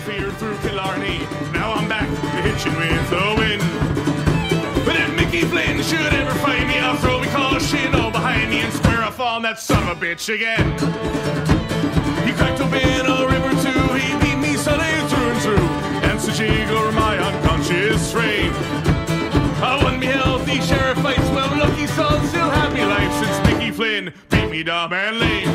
fear through Killarney. Now I'm back to hitching with a win. But if Mickey Flynn should ever find me, I'll throw me caution all behind me and square off on that son of a bitch again. He cracked open a river too, he beat me Sunday through and through, and such over my unconscious frame. I won me healthy sheriff fights, well lucky son, still happy life since Mickey Flynn beat me dumb and lame.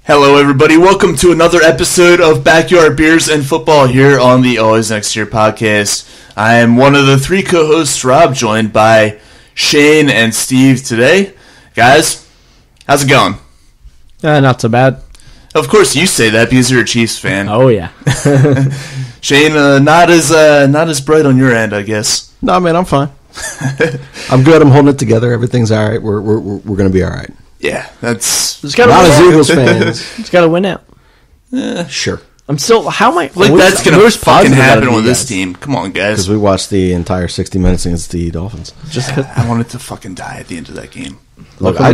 Hello everybody, welcome to another episode of Backyard Beers and Football here on the Always Next Year podcast. I am one of the three co-hosts, Rob, joined by Shane and Steve today. Guys, how's it going? Not so bad. Of course you say that because you're a Chiefs fan. Oh yeah. Shane, not as bright on your end, I guess. No, man, I'm fine. I'm good. I'm holding it together. Everything's all right. We're going to be all right. Yeah, that's not as Eagles fans. Just got to win out. Sure. I'm still. How am I? Like that's going to fucking happen with this team. Come on, guys. Because we watched the entire 60 minutes against the Dolphins. Just I wanted to fucking die at the end of that game. Look, I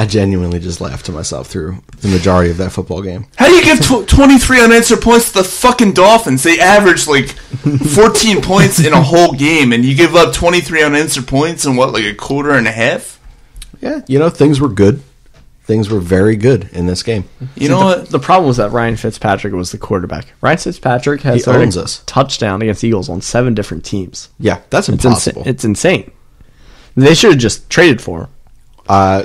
genuinely just laughed to myself through the majority of that football game. How do you give 23 unanswered points to the fucking Dolphins? They averaged like 14 points in a whole game, and you give up 23 unanswered points in what, like a quarter and a half? Yeah, things were good. Things were very good in this game. You know what? The problem was that Ryan Fitzpatrick was the quarterback. Ryan Fitzpatrick has a touchdown against Eagles on 7 different teams. Yeah, that's impossible. It's insane. They should have just traded for him.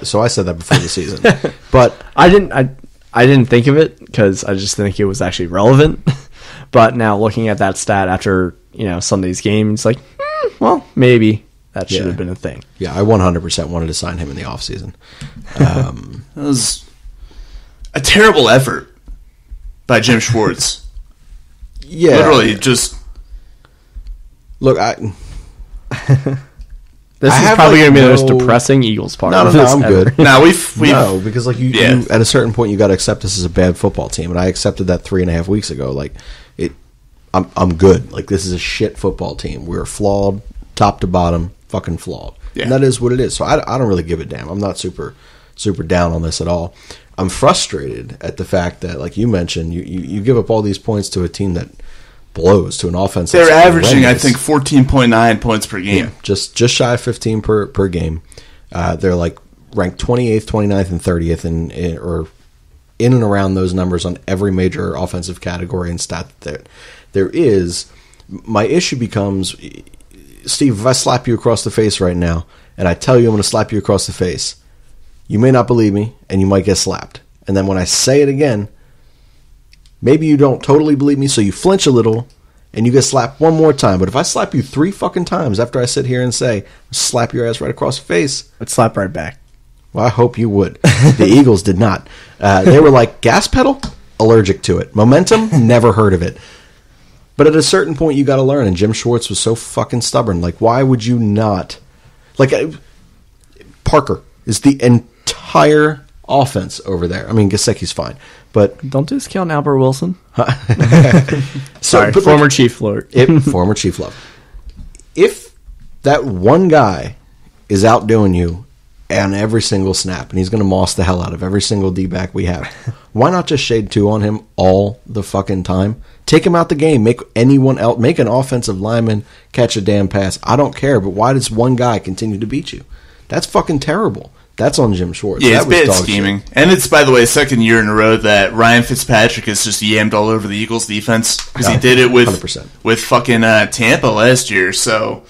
So I said that before the season, but I didn't think of it because I just think it was actually relevant. But now looking at that stat after Sunday's game, it's like, well, maybe that should have been a thing. Yeah, I 100% wanted to sign him in the offseason. That was a terrible effort by Jim Schwartz. Yeah, literally just look. This is probably going to be the most depressing Eagles part. No, I'm good. No, because you at a certain point you got to accept this is a bad football team, and I accepted that 3.5 weeks ago. Like I'm good. Like this is a shit football team. We're flawed, top to bottom, fucking flawed, and that is what it is. So I don't really give a damn. I'm not super down on this at all. I'm frustrated at the fact that, like you mentioned, you give up all these points to a team that blows, to an offense. They're averaging, I think, 14.9 points per game. Yeah, just shy of 15 per game. They're like ranked 28th, 29th, and 30th or in and around those numbers on every major offensive category and stat that there is. My issue becomes, Steve, if I slap you across the face right now and I tell you I'm going to slap you across the face, you may not believe me and you might get slapped. And then when I say it again, maybe you don't totally believe me, so you flinch a little, and you get slapped one more time. But if I slap you 3 fucking times after I sit here and say, slap your ass right across the face, I'd slap right back. Well, I hope you would. The Eagles did not. They were like, gas pedal? Allergic to it. Momentum? Never heard of it. But at a certain point, you got to learn, and Jim Schwartz was so fucking stubborn. Like, why would you not? Like, Parker is the entire offense over there. I mean, Gesicki's fine. But don't discount Albert Wilson. Sorry, former Chief Lord. Former Chief Love. If that one guy is outdoing you on every single snap, and he's going to moss the hell out of every single D-back we have, why not just shade 2 on him all the fucking time? Take him out the game. Make anyone else, make an offensive lineman catch a damn pass. I don't care, but why does one guy continue to beat you? That's fucking terrible. That's on Jim Schwartz. Yeah, it's bad scheming. Shit. And it's, by the way, second year in a row that Ryan Fitzpatrick has just yammed all over the Eagles defense. Because he did it with 100%. With fucking Tampa last year. So,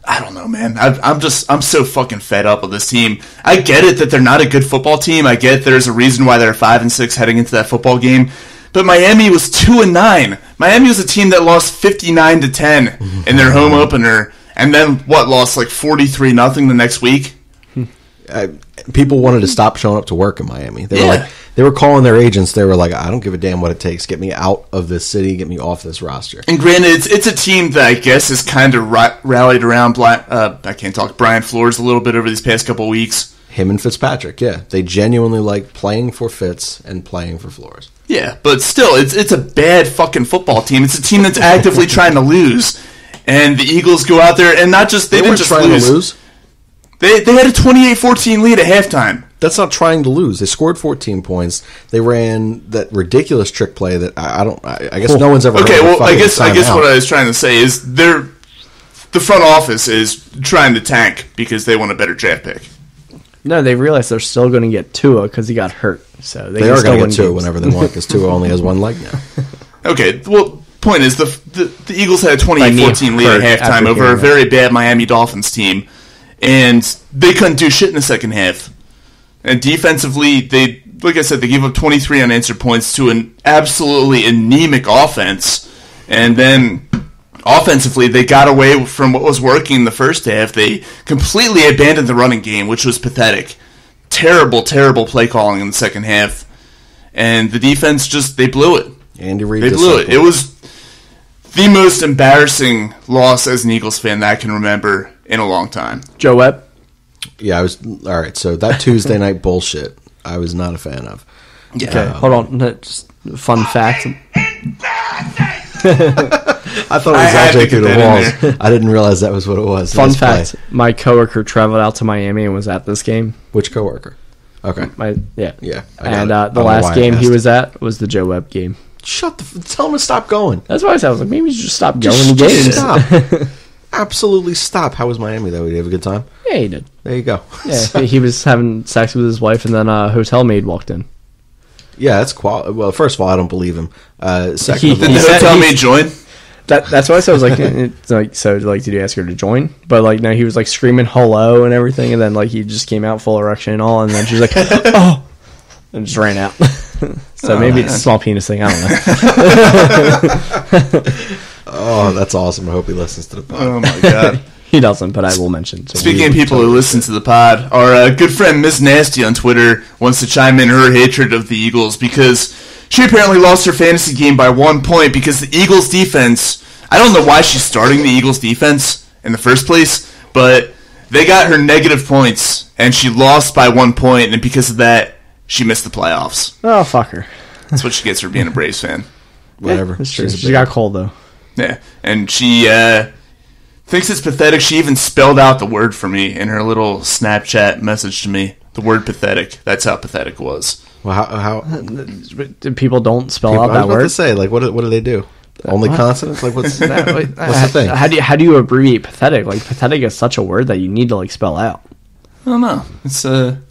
I don't know, man. I'm so fucking fed up with this team. I get it that they're not a good football team. I get there's a reason why they're 5-6 heading into that football game. But Miami was 2-9. Miami was a team that lost 59-10 in their home opener. And then, lost like 43-0 the next week? People wanted to stop showing up to work in Miami. They were calling their agents. They were like, I don't give a damn what it takes. Get me out of this city. Get me off this roster. And granted, it's a team that I guess has kind of rallied around Brian Flores a little bit over these past couple of weeks. Him and Fitzpatrick, yeah. They genuinely like playing for Fitz and playing for Flores. Yeah, but still, it's a bad fucking football team. It's a team that's actively trying to lose. And the Eagles go out there and not just they didn't just trying to lose. They had a 28-14 lead at halftime. That's not trying to lose. They scored 14 points. They ran that ridiculous trick play that I guess no one's ever heard of. I guess what I was trying to say is the front office is trying to tank because they want a better draft pick. No, they realize they're still going to get Tua because he got hurt. So they are going to get Tua whenever they want because Tua only has one leg now. Okay, well, point is the Eagles had a 28-14 lead at halftime over a very bad Miami Dolphins team, and they couldn't do shit in the second half. And defensively, like I said, they gave up 23 unanswered points to an absolutely anemic offense, and then offensively, they got away from what was working in the first half. They completely abandoned the running game, which was pathetic. Terrible, terrible play calling in the second half. And the defense they blew it. Andy Reid. They blew it. It was the most embarrassing loss as an Eagles fan that I can remember in a long time. Joe Webb? Yeah, all right, so that Tuesday night bullshit, I was not a fan of. Yeah. Okay, hold on. Just fun fact. I thought it was actually through the walls. I didn't realize that was what it was. Fun fact: my coworker traveled out to Miami and was at this game. Which coworker? Okay. Yeah. And the last game he was at was the Joe Webb game. Tell him to stop going. That's why I said, I was like, maybe you should just stop going to games. Stop. Absolutely stop. How was Miami though? Did he have a good time? Yeah, he did. There you go. Yeah, he was having sex with his wife, and then a hotel maid walked in. Yeah, that's well, first of all, I don't believe him. Second of all, did the hotel maid join? That's why I said, I was like, it's like, did you ask her to join? But like, no, he was like screaming hello and everything, and then like he just came out full erection and all, and then she's like, oh, and just ran out. So maybe it's a small penis thing. I don't know. Oh, that's awesome. I hope he listens to the pod. Oh my god. He doesn't, but I will mention. So Speaking of people who listen to the pod, our good friend Miss Nasty on Twitter wants to chime in her hatred of the Eagles because she apparently lost her fantasy game by 1 point because the Eagles defense, I don't know why she's starting the Eagles defense in the first place, but they got her negative points and she lost by 1 point, and because of that, she missed the playoffs. Oh, fuck her. That's what she gets for being a Braves fan. Whatever. Yeah, that's true. She got cold, though. Yeah, and she thinks it's pathetic. She even spelled out the word for me in her little Snapchat message to me. The word pathetic. That's how pathetic it was. Well, how people don't spell out that word? I was about to say, like, what do they do? Only consonants? Like, what's the thing? How do you abbreviate pathetic? Like, pathetic is such a word that you need to like spell out. I don't know. It's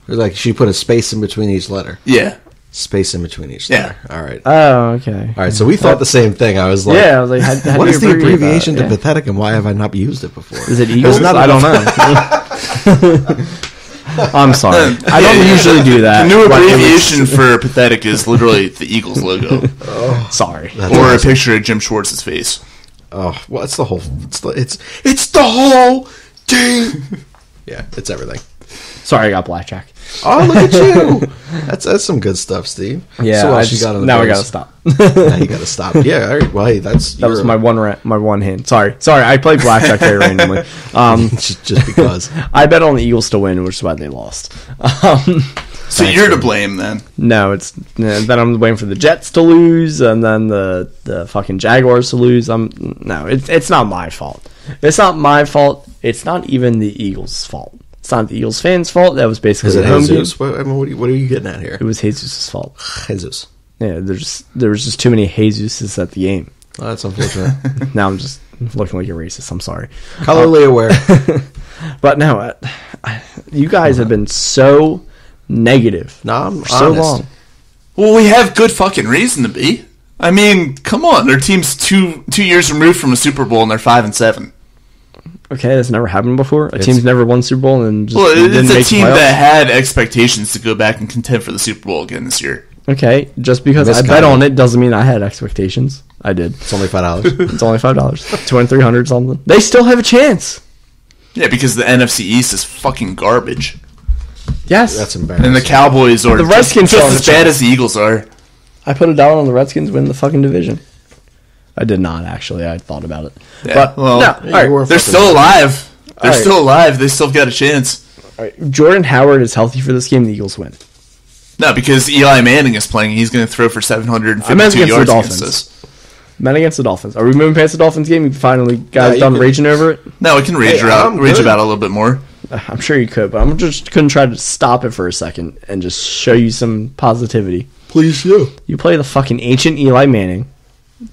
like she put a space in between each letter. Yeah. Space in between each letter. Yeah. All right. Oh, okay. All right. So we thought the same thing. I was like, yeah. I was like, how what do is you the abbreviation to that? pathetic, and why have I not used it before? Is it Eagles? I don't know. I'm sorry. I don't usually do that. The new abbreviation for pathetic is literally the Eagles logo. Sorry. Or a picture of Jim Schwartz's face. Oh, well, it's the whole. It's the whole thing. Yeah, it's everything. Sorry, I got blackjack. Oh, look at you! That's some good stuff, Steve. Yeah, so now I gotta stop. Now you gotta stop. Yeah, all right. Well, hey, that was my one hand. Sorry. I played blackjack very randomly. Just because I bet on the Eagles to win, which is why they lost. So you're to blame then? No, then I'm waiting for the Jets to lose, and then the fucking Jaguars to lose. No, it's not my fault. It's not my fault. It's not even the Eagles' fault. It's not the Eagles fans' fault. That was basically the home game. What are you getting at here? It was Jesus' fault. Jesus. Yeah, there was just too many Jesuses at the game. Well, that's unfortunate. Now I'm just looking like a racist. I'm sorry. Colorly aware. But no, you guys have been so negative. No, I'm so honest. long. Well, we have good fucking reason to be. I mean, come on. Their team's two years removed from a Super Bowl, and they're 5-7. Okay, that's never happened before. A team's never won Super Bowl and just it's didn't a make team playoffs. that had expectations to go back and contend for the Super Bowl again this year. Okay, just because I bet on it doesn't mean I had expectations. I did. It's only $5. It's only $5. 2,300 something. They still have a chance. Yeah, because the NFC East is fucking garbage. Yes, That's embarrassing. And the Cowboys are The Redskins just still have as a bad chance. as the Eagles are. I put $1 on the Redskins win the fucking division. I did not actually. I thought about it, Yeah, but well, no. All right, they're still alive. They're All right. still alive. They still got a chance. all right. Jordan Howard is healthy for this game. The Eagles win. No, because Eli Manning is playing. He's going to throw for 752 I meant against the yards Dolphins. against us. Men against the Dolphins. Are we moving past the Dolphins game? You finally guys you done can- raging over it? No, we can rage Hey, about I'm it a good. little bit more. I'm sure you could, but I'm just going to try to stop it for a second and just show you some positivity. Please do. You play the fucking ancient Eli Manning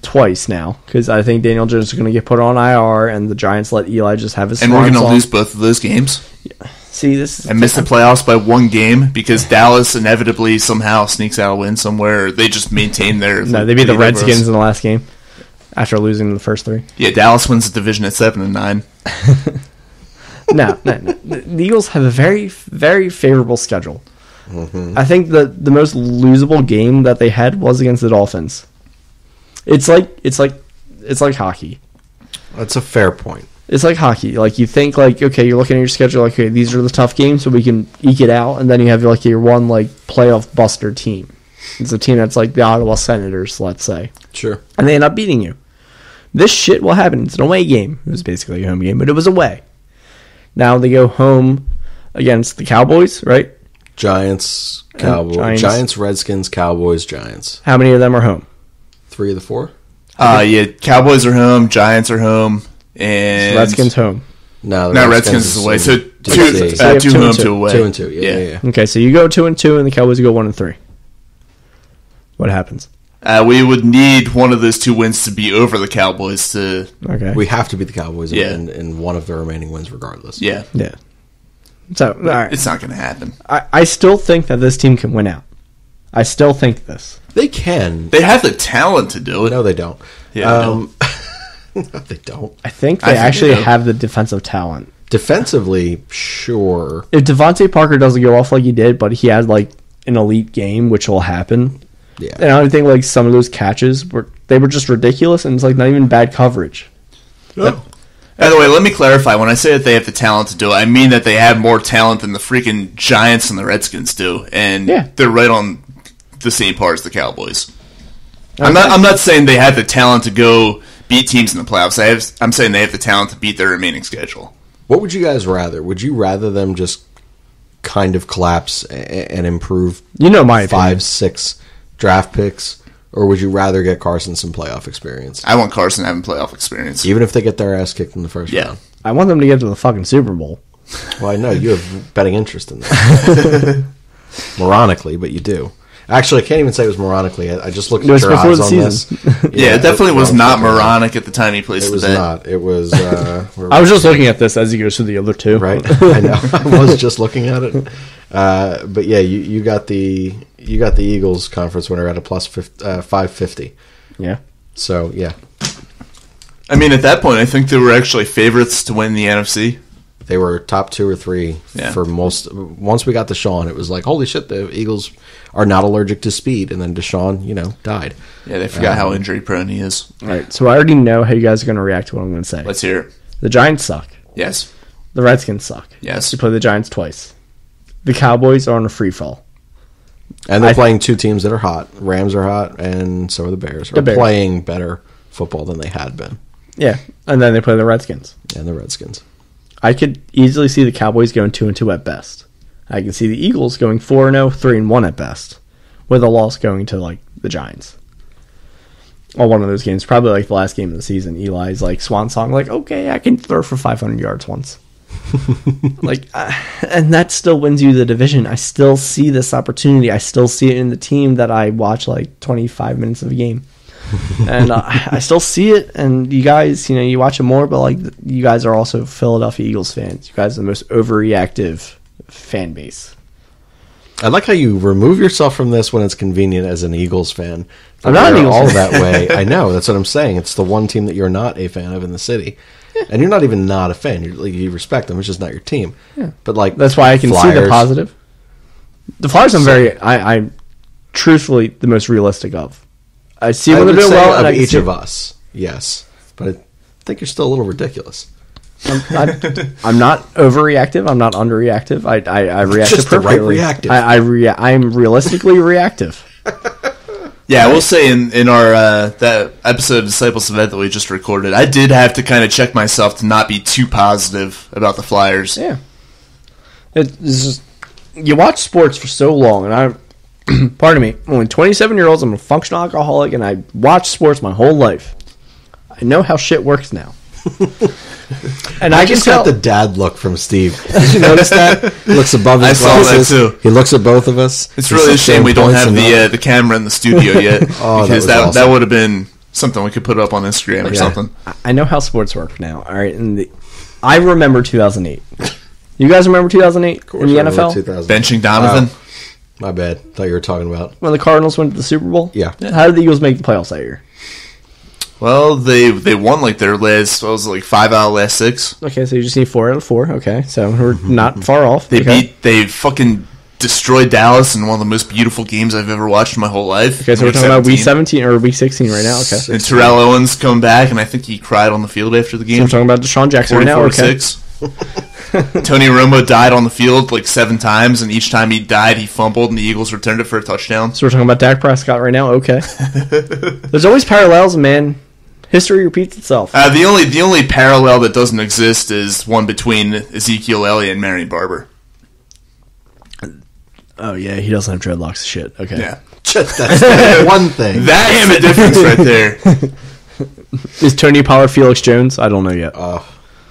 twice now, because I think Daniel Jones is going to get put on IR, and the Giants let Eli just have his. And we're going to lose both of those games. Yeah. See, this is and miss the playoffs by one game because Dallas inevitably somehow sneaks out a win somewhere. Or they just maintain their. No, they beat the Redskins in the last game after losing the first 3. Yeah, Dallas wins the division at 7-9. No. The Eagles have a very, very favorable schedule. Mm-hmm. I think the most losable game that they had was against the Dolphins. It's like hockey. That's a fair point. It's like hockey. Like, you think, like, okay, you're looking at your schedule, like, okay, these are the tough games, so we can eke it out, and then you have, like, your one, like, playoff buster team. It's a team that's like the Ottawa Senators, let's say. Sure. And they end up beating you. This shit will happen. It's an away game. It was basically a home game, but it was away. Now they go home against the Cowboys, right? Giants, Cowboys. Giants, Redskins, Cowboys, Giants. How many of them are home? 3 of the 4? Yeah, Cowboys are home, Giants are home, and Redskins home. No, Redskins is away. So 2 home, 2 away. 2 and 2. Yeah. Okay, so you go 2 and 2, and the Cowboys go 1 and 3. What happens? We would need one of those 2 wins to be over the Cowboys to. Okay. We have to beat the Cowboys in one of the remaining wins, regardless. Yeah. So, all right. It's not going to happen. I still think that this team can win out. I still think this. They can. They have the talent to do it. No, they don't. Yeah, no, they don't. I think they actually have the defensive talent. Defensively, sure. If Devontae Parker doesn't go off like he did, but he had like an elite game, which will happen. Yeah. And I think like some of those catches were just ridiculous, and it's like not even bad coverage. No. By the way, let me clarify. When I say that they have the talent to do it, I mean that they have more talent than the freaking Giants and the Redskins do, and they're right on the same par as the Cowboys. Okay. I'm not saying they have the talent to go beat teams in the playoffs. I'm saying they have the talent to beat their remaining schedule. What would you guys rather? Would you rather them just kind of collapse and improve? My 5-6 draft picks, or would you rather get Carson some playoff experience? I want Carson having playoff experience, even if they get their ass kicked in the first round. I want them to get to the fucking Super Bowl. Well, I know you have betting interest in that, moronically, but you do. Actually, I can't even say it was moronically. I just looked at your odds on this. Yeah, it definitely was not moronic at the time he placed the bet. It was not. It was... I was just looking at this as he goes through the other 2. Right? I know. I was just looking at it. But yeah, you got the Eagles conference winner at a plus 550. Yeah. So, yeah. I mean, at that point, I think they were actually favorites to win the NFC. They were top 2 or 3 for most. Once we got Deshaun, it was like, holy shit, the Eagles are not allergic to speed. And then Deshaun, died. Yeah, they forgot how injury prone he is. All right, so I already know how you guys are going to react to what I'm going to say. Let's hear it. The Giants suck. Yes. The Redskins suck. Yes. You play the Giants twice. The Cowboys are on a free fall. And they're playing 2 teams that are hot. Rams are hot, and so are the Bears. They're playing better football than they had been. Yeah, and then they play the Redskins. And the Redskins. I could easily see the Cowboys going 2-2 at best. I can see the Eagles going 4-0, 3-1 at best, with a loss going to like the Giants. Or one of those games, probably like the last game of the season. Eli's like swan song, like, okay, I can throw for 500 yards once. And that still wins you the division. I still see this opportunity. I still see it in the team that I watch like 25 minutes of a game. And I still see it, and you guys, you watch it more, but like you guys are also Philadelphia Eagles fans. You guys are the most overreactive fan base. I like how you remove yourself from this when it's convenient as an Eagles fan. I'm not an Eagles all fan. That way. I know, that's what I'm saying. It's the one team that you're not a fan of in the city. Yeah. And you're not even not a fan. You respect them. It's just not your team. Yeah. But like that's why I can see the positive. The Flyers, I'm truthfully the most realistic of. I see when they're doing well, and each of us, yes. But I think you're still a little ridiculous. I'm not overreactive. I'm not underreactive. I react just appropriately. The right reactive. I'm realistically reactive. Yeah, I will say in our that episode of Disciples event that we just recorded, I did have to kind of check myself to not be too positive about the Flyers. Yeah, it's just you watch sports for so long, and I. Pardon me, I'm only 27 years old. I'm a functional alcoholic, and I watched sports my whole life. I know how shit works now. And I can just tell got the dad look from Steve. Did you notice that? He looks above his I saw that glasses. too. He looks at both of us. It's really a shame we don't have the camera in the studio yet. Oh, because that was that awesome. would have been something we could put up on Instagram or something. I know how sports work now. All right, and I remember 2008. You guys remember 2008 in the NFL? Benching Donovan. Oh, my bad. Thought you were talking about. When the Cardinals went to the Super Bowl? Yeah. How did the Eagles make the playoffs that year? Well, they won like their last, what was it, like 5 out of last 6. Okay, so you just need 4 out of 4. Okay, so we're not far off. They fucking destroyed Dallas in one of the most beautiful games I've ever watched in my whole life. Okay, so we're talking about week 17 or week 16 right now. Okay. And Terrell Owens come back, and I think he cried on the field after the game. So we're talking about Deshaun Jackson right now. Okay. 44-6. Tony Romo died on the field like 7 times, and each time he died, he fumbled, and the Eagles returned it for a touchdown. So we're talking about Dak Prescott right now. Okay. There's always parallels, man. History repeats itself. The only parallel that doesn't exist is one between Ezekiel Elliott and Marion Barber. Oh yeah, he doesn't have dreadlocks. Shit. Okay. Yeah, That's one thing. that's the difference right there. Is Tony Pollard Felix Jones? I don't know yet.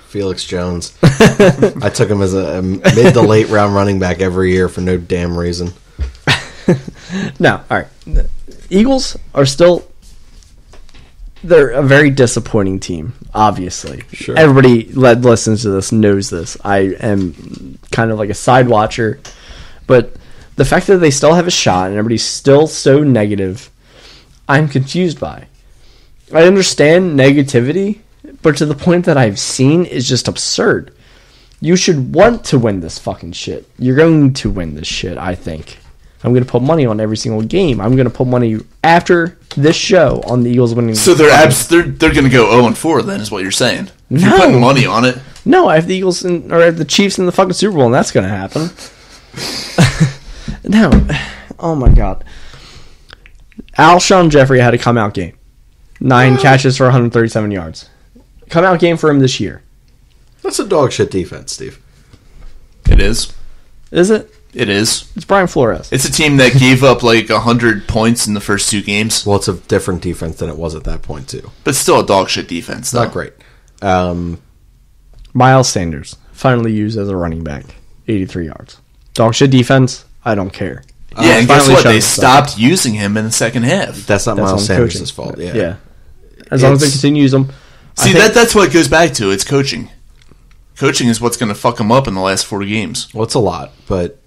Felix Jones. I took him as a mid to late round running back every year for no damn reason. No, all right. The Eagles are still. They're a very disappointing team, obviously. Sure. Everybody that listens to this knows this. I am kind of like a side watcher. But the fact that they still have a shot and everybody's still so negative, I'm confused by. I understand negativity, but to the point that I've seen is just absurd. You should want to win this fucking shit. You're going to win this shit, I think. I'm going to put money on every single game. I'm going to put money after this show on the Eagles winning. So they're going to go 0-4 then, is what you're saying? If you're putting money on it. No, I have the Eagles or I have the Chiefs in the fucking Super Bowl, and that's going to happen. No. Oh my god. Alshon Jeffrey had a come out game. 9 catches for 137 yards. Come out game for him this year. That's a dog shit defense, Steve. It is. Is it? It is. It's Brian Flores. It's a team that gave up like 100 points in the first 2 games. Well, it's a different defense than it was at that point, too. But still a dog shit defense, though. Not great. Miles Sanders, finally used as a running back. 83 yards. Dog shit defense, I don't care. Yeah, and guess what? They himself. stopped using him in the second half. That's not Miles on Sanders' coaching. fault. Yeah. Yeah. As long as they continue to use them. See, that's what it goes back to. It's coaching. Coaching is what's going to fuck them up in the last 4 games. Well, it's a lot, but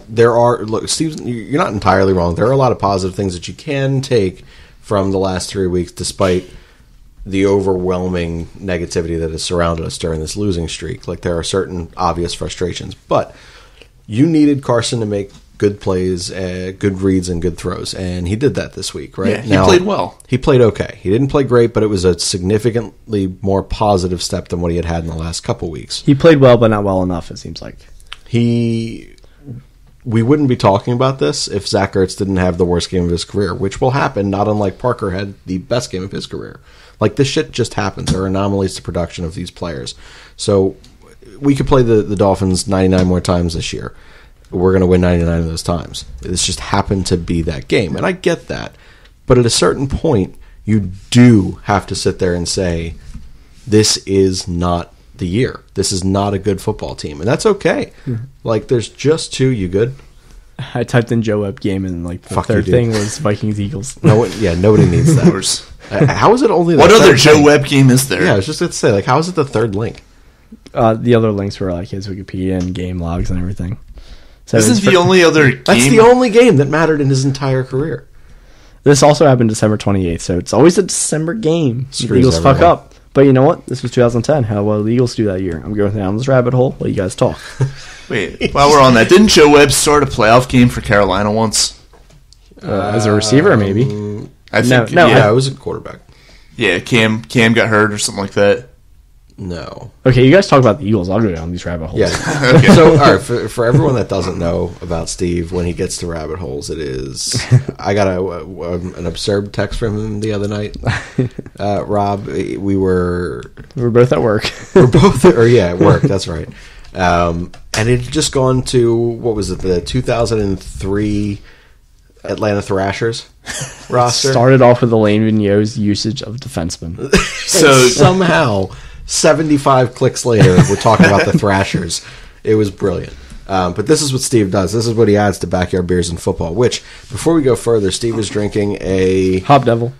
there are... Look, Steve, you're not entirely wrong. There are a lot of positive things that you can take from the last 3 weeks, despite the overwhelming negativity that has surrounded us during this losing streak. Like, there are certain obvious frustrations, but you needed Carson to make good plays, good reads, and good throws, and he did that this week, right? Yeah, he played well. He played okay. He didn't play great, but it was a significantly more positive step than what he had in the last couple weeks. He played well, but not well enough, it seems like. We wouldn't be talking about this if Zach Ertz didn't have the worst game of his career, which will happen, not unlike Parker had the best game of his career. Like, this shit just happens. There are anomalies to production of these players. So we could play the Dolphins 99 more times this year. We're going to win 99 of those times. This just happened to be that game, and I get that. But at a certain point, you do have to sit there and say, this is not the year. This is not a good football team, and that's okay. Mm-hmm. Like, there's just 2. You good? I typed in Joe Webb game, and like the third thing was Vikings-Eagles. Nobody needs that. How is it only the What other third Joe link? Webb game is there? Yeah, I was just going to say, like, how is it the third link? The other links were like his Wikipedia and game logs and everything. So this is the only other game. That's the only game that mattered in his entire career. This also happened December 28th, so it's always a December game. The Eagles fuck up. But you know what? This was 2010. How well the Eagles do that year. I'm going down this rabbit hole while you guys talk. Wait, while we're on that, didn't Joe Webb start a playoff game for Carolina once? As a receiver, maybe. I think. Yeah, it was a quarterback. Yeah, Cam got hurt or something like that. No. Okay, you guys talk about the Eagles. I'll go down these rabbit holes. Yeah. Okay. So, all right, for everyone that doesn't know about Steve, when he gets to rabbit holes, it is... I got an absurd text from him the other night. Rob, we were both at work. We're both... at work, that's right. And it had just gone to, what was it, the 2003 Atlanta Thrashers? roster. Started off with Elaine Vigneault's usage of defensemen. So somehow, 75 clicks later, we're talking about the Thrashers. It was brilliant. But this is what Steve does. This is what he adds to Backyard Beers and Football, which, before we go further, Steve is drinking a... Hop Devil,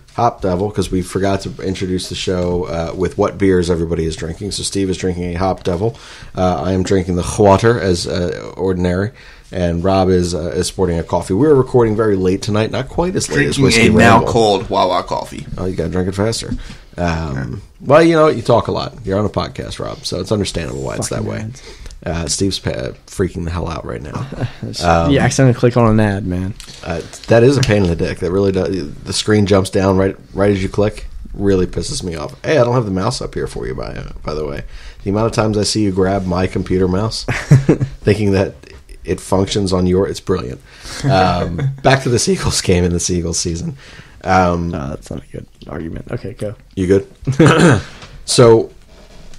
because we forgot to introduce the show with what beers everybody is drinking. So Steve is drinking a Hop Devil. I am drinking the Water as ordinary. And Rob is sporting a coffee. We were recording very late tonight, not quite as late as Whiskey Drinking a Ramble. now cold Wawa coffee. Oh, you got to drink it faster. Well, you know what? You talk a lot. You're on a podcast, Rob, so it's understandable why it's that way. Steve's freaking the hell out right now. you accidentally click on an ad, man. That is a pain in the dick. That really does. The screen jumps down right as you click. Really pisses me off. Hey, I don't have the mouse up here for you, by the way. The amount of times I see you grab my computer mouse, thinking that it functions on it's brilliant. Back to the Seagulls game in the Seagulls season. That's not a good argument. Okay, go. You good? So,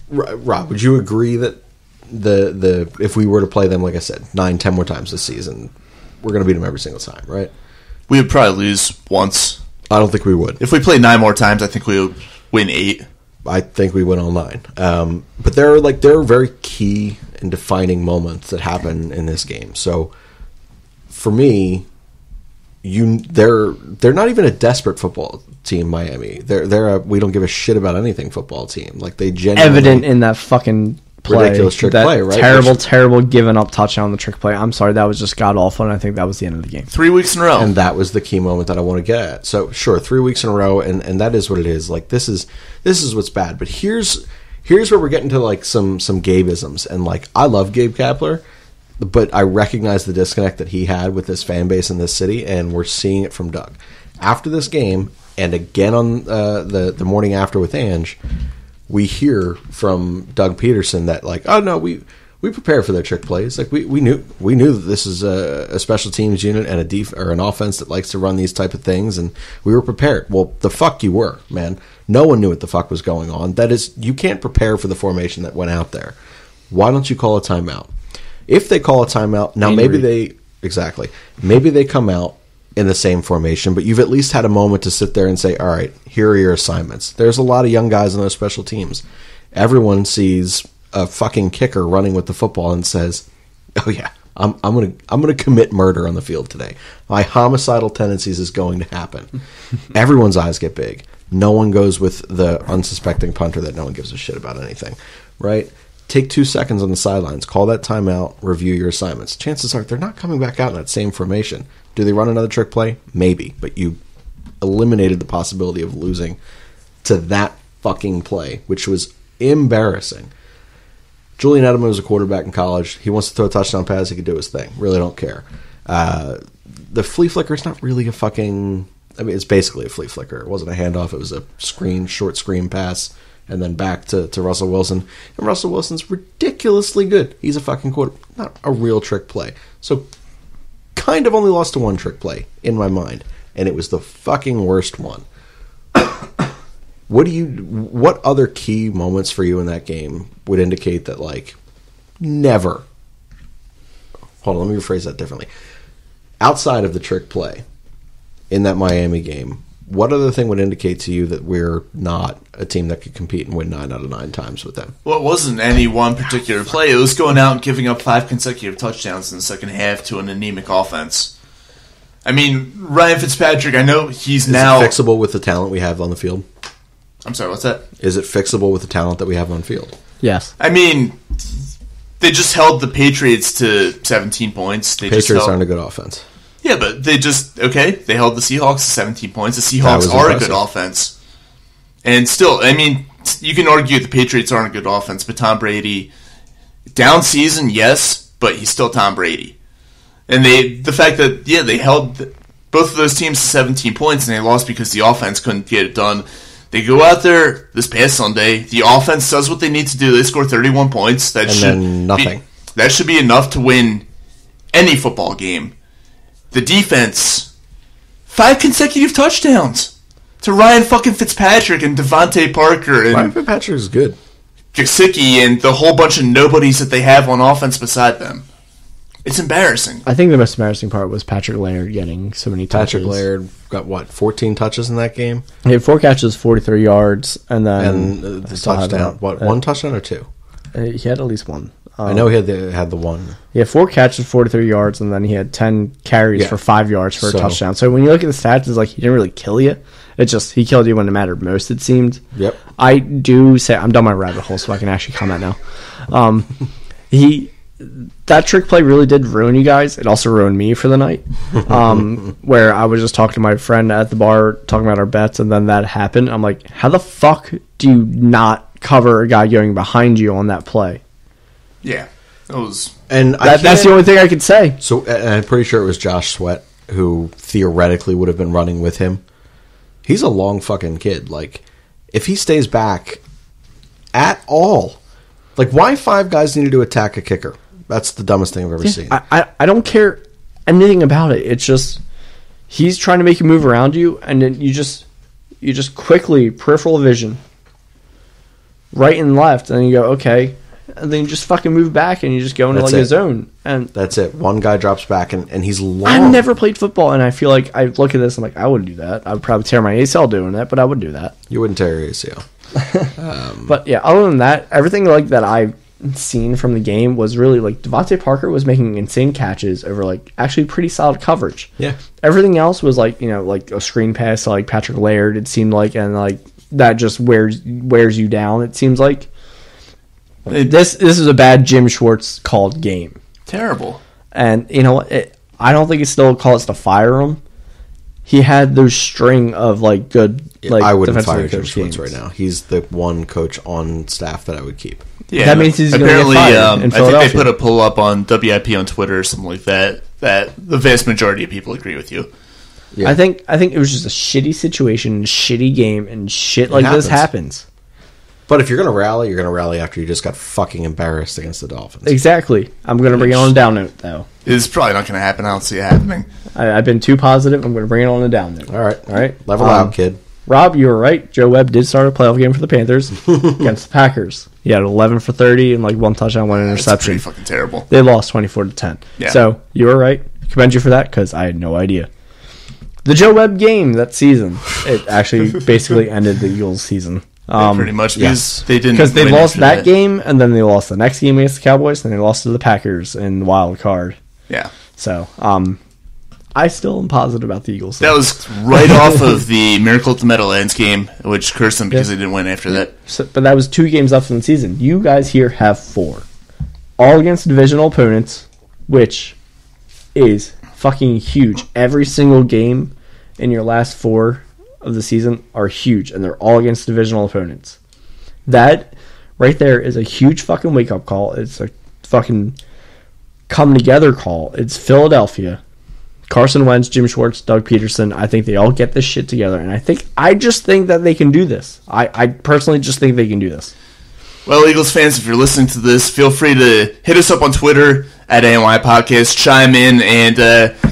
Rob, would you agree that the if we were to play them, like I said, 9-10 more times this season, we're going to beat them every single time, right? We would probably lose once. I don't think we would. If we played 9 more times, I think we would win 8. I think we win all 9. But there are very key and defining moments that happen in this game. So, for me, they're not even a desperate football team, Miami. They're a we don't give a shit about anything football team. Like, they genuinely Evident in that fucking play. Ridiculous trick that play, right? Terrible giving up touchdown on the trick play. I'm sorry, that was just god awful, and I think that was the end of the game. 3 weeks in a row. And that was the key moment that I want to get at. So, sure, 3 weeks in a row, and that is what it is. Like, this is what's bad. But here's where we're getting to, like, some Gabeisms. And, like, I love Gabe Kapler, but I recognize the disconnect that he had with this fan base in this city, and we're seeing it from Doug. After this game, and again on the morning after with Ange, we hear from Doug Peterson that, like, oh no, we prepare for their trick plays. Like, we knew that this is a special teams unit and an offense that likes to run these type of things, and we were prepared. Well, the fuck you were, man. No one knew what the fuck was going on. That is, you can't prepare for the formation that went out there. Why don't you call a timeout? If they call a timeout, now maybe they come out in the same formation, but you've at least had a moment to sit there and say, all right, here are your assignments. There's a lot of young guys on those special teams. Everyone sees a fucking kicker running with the football and says, oh yeah, I'm gonna commit murder on the field today. My homicidal tendencies is going to happen. Everyone's eyes get big. No one goes with the unsuspecting punter that no one gives a shit about anything, right? Take 2 seconds on the sidelines, call that timeout, review your assignments. Chances are they're not coming back out in that same formation. Do they run another trick play? Maybe, but you eliminated the possibility of losing to that fucking play, which was embarrassing. Julian Edelman was a quarterback in college. He wants to throw touchdown passes. He could do his thing. Really don't care. The flea flicker is not really a fucking... I mean, it's basically a flea flicker. It wasn't a handoff. It was a short screen pass, and then back to Russell Wilson. And Russell Wilson's ridiculously good. He's a fucking quarterback. Not a real trick play. So, kind of only lost to one trick play in my mind, and it was the fucking worst one. What other key moments for you in that game would indicate that, like, never... Hold on, let me rephrase that differently. Outside of the trick play in that Miami game, what other thing would indicate to you that we're not a team that could compete and win 9 out of 9 times with them? Well, it wasn't any one particular play. It was going out and giving up 5 consecutive touchdowns in the second half to an anemic offense. I mean, Ryan Fitzpatrick, I know he's now... Is it fixable with the talent we have on the field? I'm sorry, what's that? Is it fixable with the talent that we have on field? Yes. I mean, they just held the Patriots to 17 points. Patriots aren't a good offense. Yeah, but they held the Seahawks to 17 points. The Seahawks are a good offense. And still, I mean, you can argue the Patriots aren't a good offense, but Tom Brady, down season, yes, but he's still Tom Brady. And the fact that, they held both of those teams to 17 points and they lost because the offense couldn't get it done. They go out there this past Sunday, the offense does what they need to do. They score 31 points. That should be enough to win any football game. The defense, 5 consecutive touchdowns to Ryan fucking Fitzpatrick and Devontae Parker and Ryan Fitzpatrick is good. Gesicki and the whole bunch of nobodies that they have on offense beside them. It's embarrassing. I think the most embarrassing part was Patrick Laird getting so many touches. Patrick Laird got, 14 touches in that game? He had 4 catches, 43 yards, and then... And the touchdown. One touchdown or 2? He had at least 1. I know he had the 1. He had 4 catches, 43 yards, and then he had 10 carries for 5 yards for a touchdown. So when you look at the stats, it's like he didn't really kill you. It's just he killed you when it mattered most, it seemed. Yep. I do say... I'm done my rabbit hole, so I can actually comment now. That trick play really did ruin you guys. It also ruined me for the night. Where I was just talking to my friend at the bar, talking about our bets, and then that happened. I'm like, how the fuck do you not cover a guy going behind you on that play? Yeah. It was... And that's the only thing I could say. So I'm pretty sure it was Josh Sweat who theoretically would have been running with him. He's a long fucking kid. Like, if he stays back at all, like, why 5 guys needed to attack a kicker? That's the dumbest thing I've ever seen. I don't care anything about it. It's just he's trying to make you move around you, and then you just quickly peripheral vision, right and left, and then you go okay, and then you just fucking move back, and you just go into a zone, and that's it. One guy drops back, and he's long. I've never played football, and I feel like I look at this, I'm like, I wouldn't do that. I would probably tear my ACL doing that, but I would do that. You wouldn't tear your ACL. But yeah, other than that, everything like that I've seen from the game was really like Devontae Parker was making insane catches over like actually pretty solid coverage. Yeah. Everything else was like, like a screen pass to like Patrick Laird, it seemed like, and like that just wears you down, it seems like. This is a bad Jim Schwartz called game. Terrible. And I don't think it's still a cause to fire him. He had those string of like good. Like, I wouldn't fire Jim Schwartz right now. He's the one coach on staff that I would keep. Yeah, that means he's apparently. I think they put a poll up on WIP on Twitter or something like that. That the vast majority of people agree with you. Yeah. I think it was just a shitty situation, shitty game, and shit like this happens. But if you're going to rally after you just got fucking embarrassed against the Dolphins. Exactly. I'm going to bring it on a down note, though. It's probably not going to happen. I don't see it happening. I've been too positive. I'm going to bring it on a down note. All right. Level out, kid. Rob, you were right. Joe Webb did start a playoff game for the Panthers against the Packers. He had 11 for 30 and like 1 touchdown, 1 interception. That's pretty fucking terrible. They lost 24-10. Yeah. So you were right. Commend you for that because I had no idea. The Joe Webb game that season, it actually basically ended the Eagles' season. Pretty much because they didn't, because they lost that game and then they lost the next game against the Cowboys and they lost to the Packers in the wild card. Yeah. So I still am positive about the Eagles. That was right off of the Miracle at the Meadowlands game, which cursed them because they didn't win after that. So, but that was 2 games left in the season. You guys here have 4, all against divisional opponents, which is fucking huge. Every single game in your last 4 of the season are huge, and they're all against divisional opponents. That right there is a huge fucking wake-up call. It's a fucking come-together call. It's Philadelphia. Carson Wentz, Jim Schwartz, Doug Peterson. I think they all get this shit together, and I just think that they can do this. I personally just think they can do this. Well, Eagles fans, if you're listening to this, feel free to hit us up on Twitter at ANY Podcast, chime in, and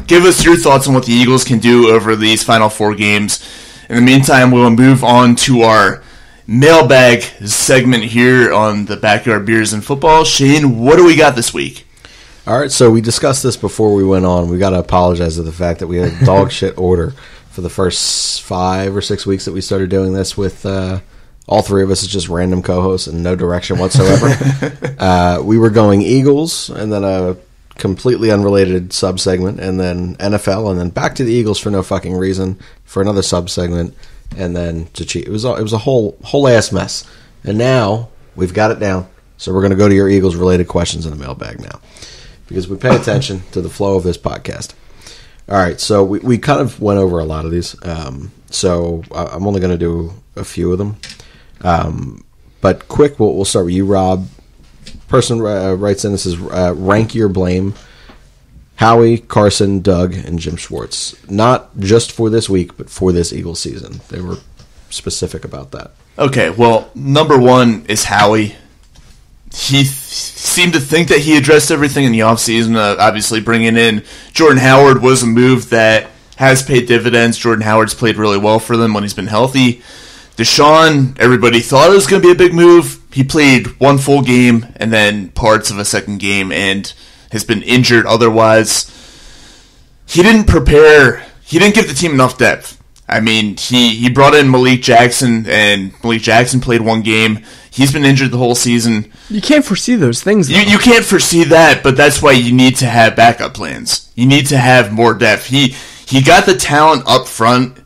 give us your thoughts on what the Eagles can do over these final 4 games. In the meantime, we'll move on to our mailbag segment here on the Backyard Beers and Football. Shane, what do we got this week? All right, so we discussed this before we went on. We got to apologize for the fact that we had a dog shit order for the first 5 or 6 weeks that we started doing this with all 3 of us as just random co-hosts and no direction whatsoever. We were going Eagles and then a completely unrelated sub-segment, and then NFL, and then back to the Eagles for no fucking reason for another sub-segment, and then to Chiefs. It was a whole ass mess. And now we've got it down, so we're going to go to your Eagles-related questions in the mailbag now, because we pay attention to the flow of this podcast. All right, so we kind of went over a lot of these, so I'm only going to do a few of them. But quick, we'll start with you, Rob. Person writes in, this is rank your blame. Howie, Carson, Doug, and Jim Schwartz. Not just for this week, but for this Eagles season. They were specific about that. Okay, well, number 1 is Howie. He seemed to think that he addressed everything in the offseason. Obviously, bringing in Jordan Howard was a move that has paid dividends. Jordan Howard's played really well for them when he's been healthy. Deshaun, everybody thought it was going to be a big move. He played 1 full game and then parts of a second game, and has been injured otherwise. He didn't prepare. He didn't give the team enough depth. I mean, he brought in Malik Jackson, and Malik Jackson played one game. He's been injured the whole season. You can't foresee those things, though. You can't foresee that, but that's why you need to have backup plans. You need to have more depth. He got the talent up front,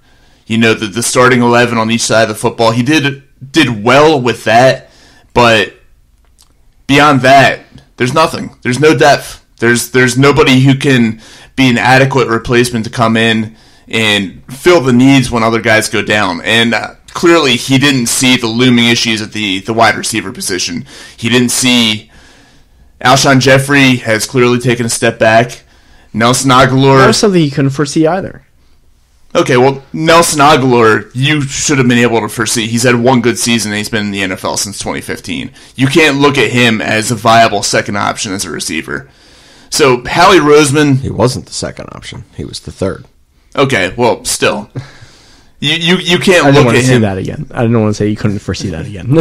the starting 11 on each side of the football. He did well with that, but beyond that, there's nothing. There's no depth. There's nobody who can be an adequate replacement to come in and fill the needs when other guys go down. And clearly he didn't see the looming issues at the wide receiver position. He didn't see Alshon Jeffrey has clearly taken a step back. Nelson Aguilar... That was something he couldn't foresee either. Okay, well, Nelson Aguilar, you should have been able to foresee. He's had one good season, and he's been in the NFL since 2015. You can't look at him as a viable second option as a receiver. So, Howie Roseman... He wasn't the second option. He was the third. Okay, well, still. You can't I didn't look want at to say him... that again. I didn't want to say you couldn't foresee that again.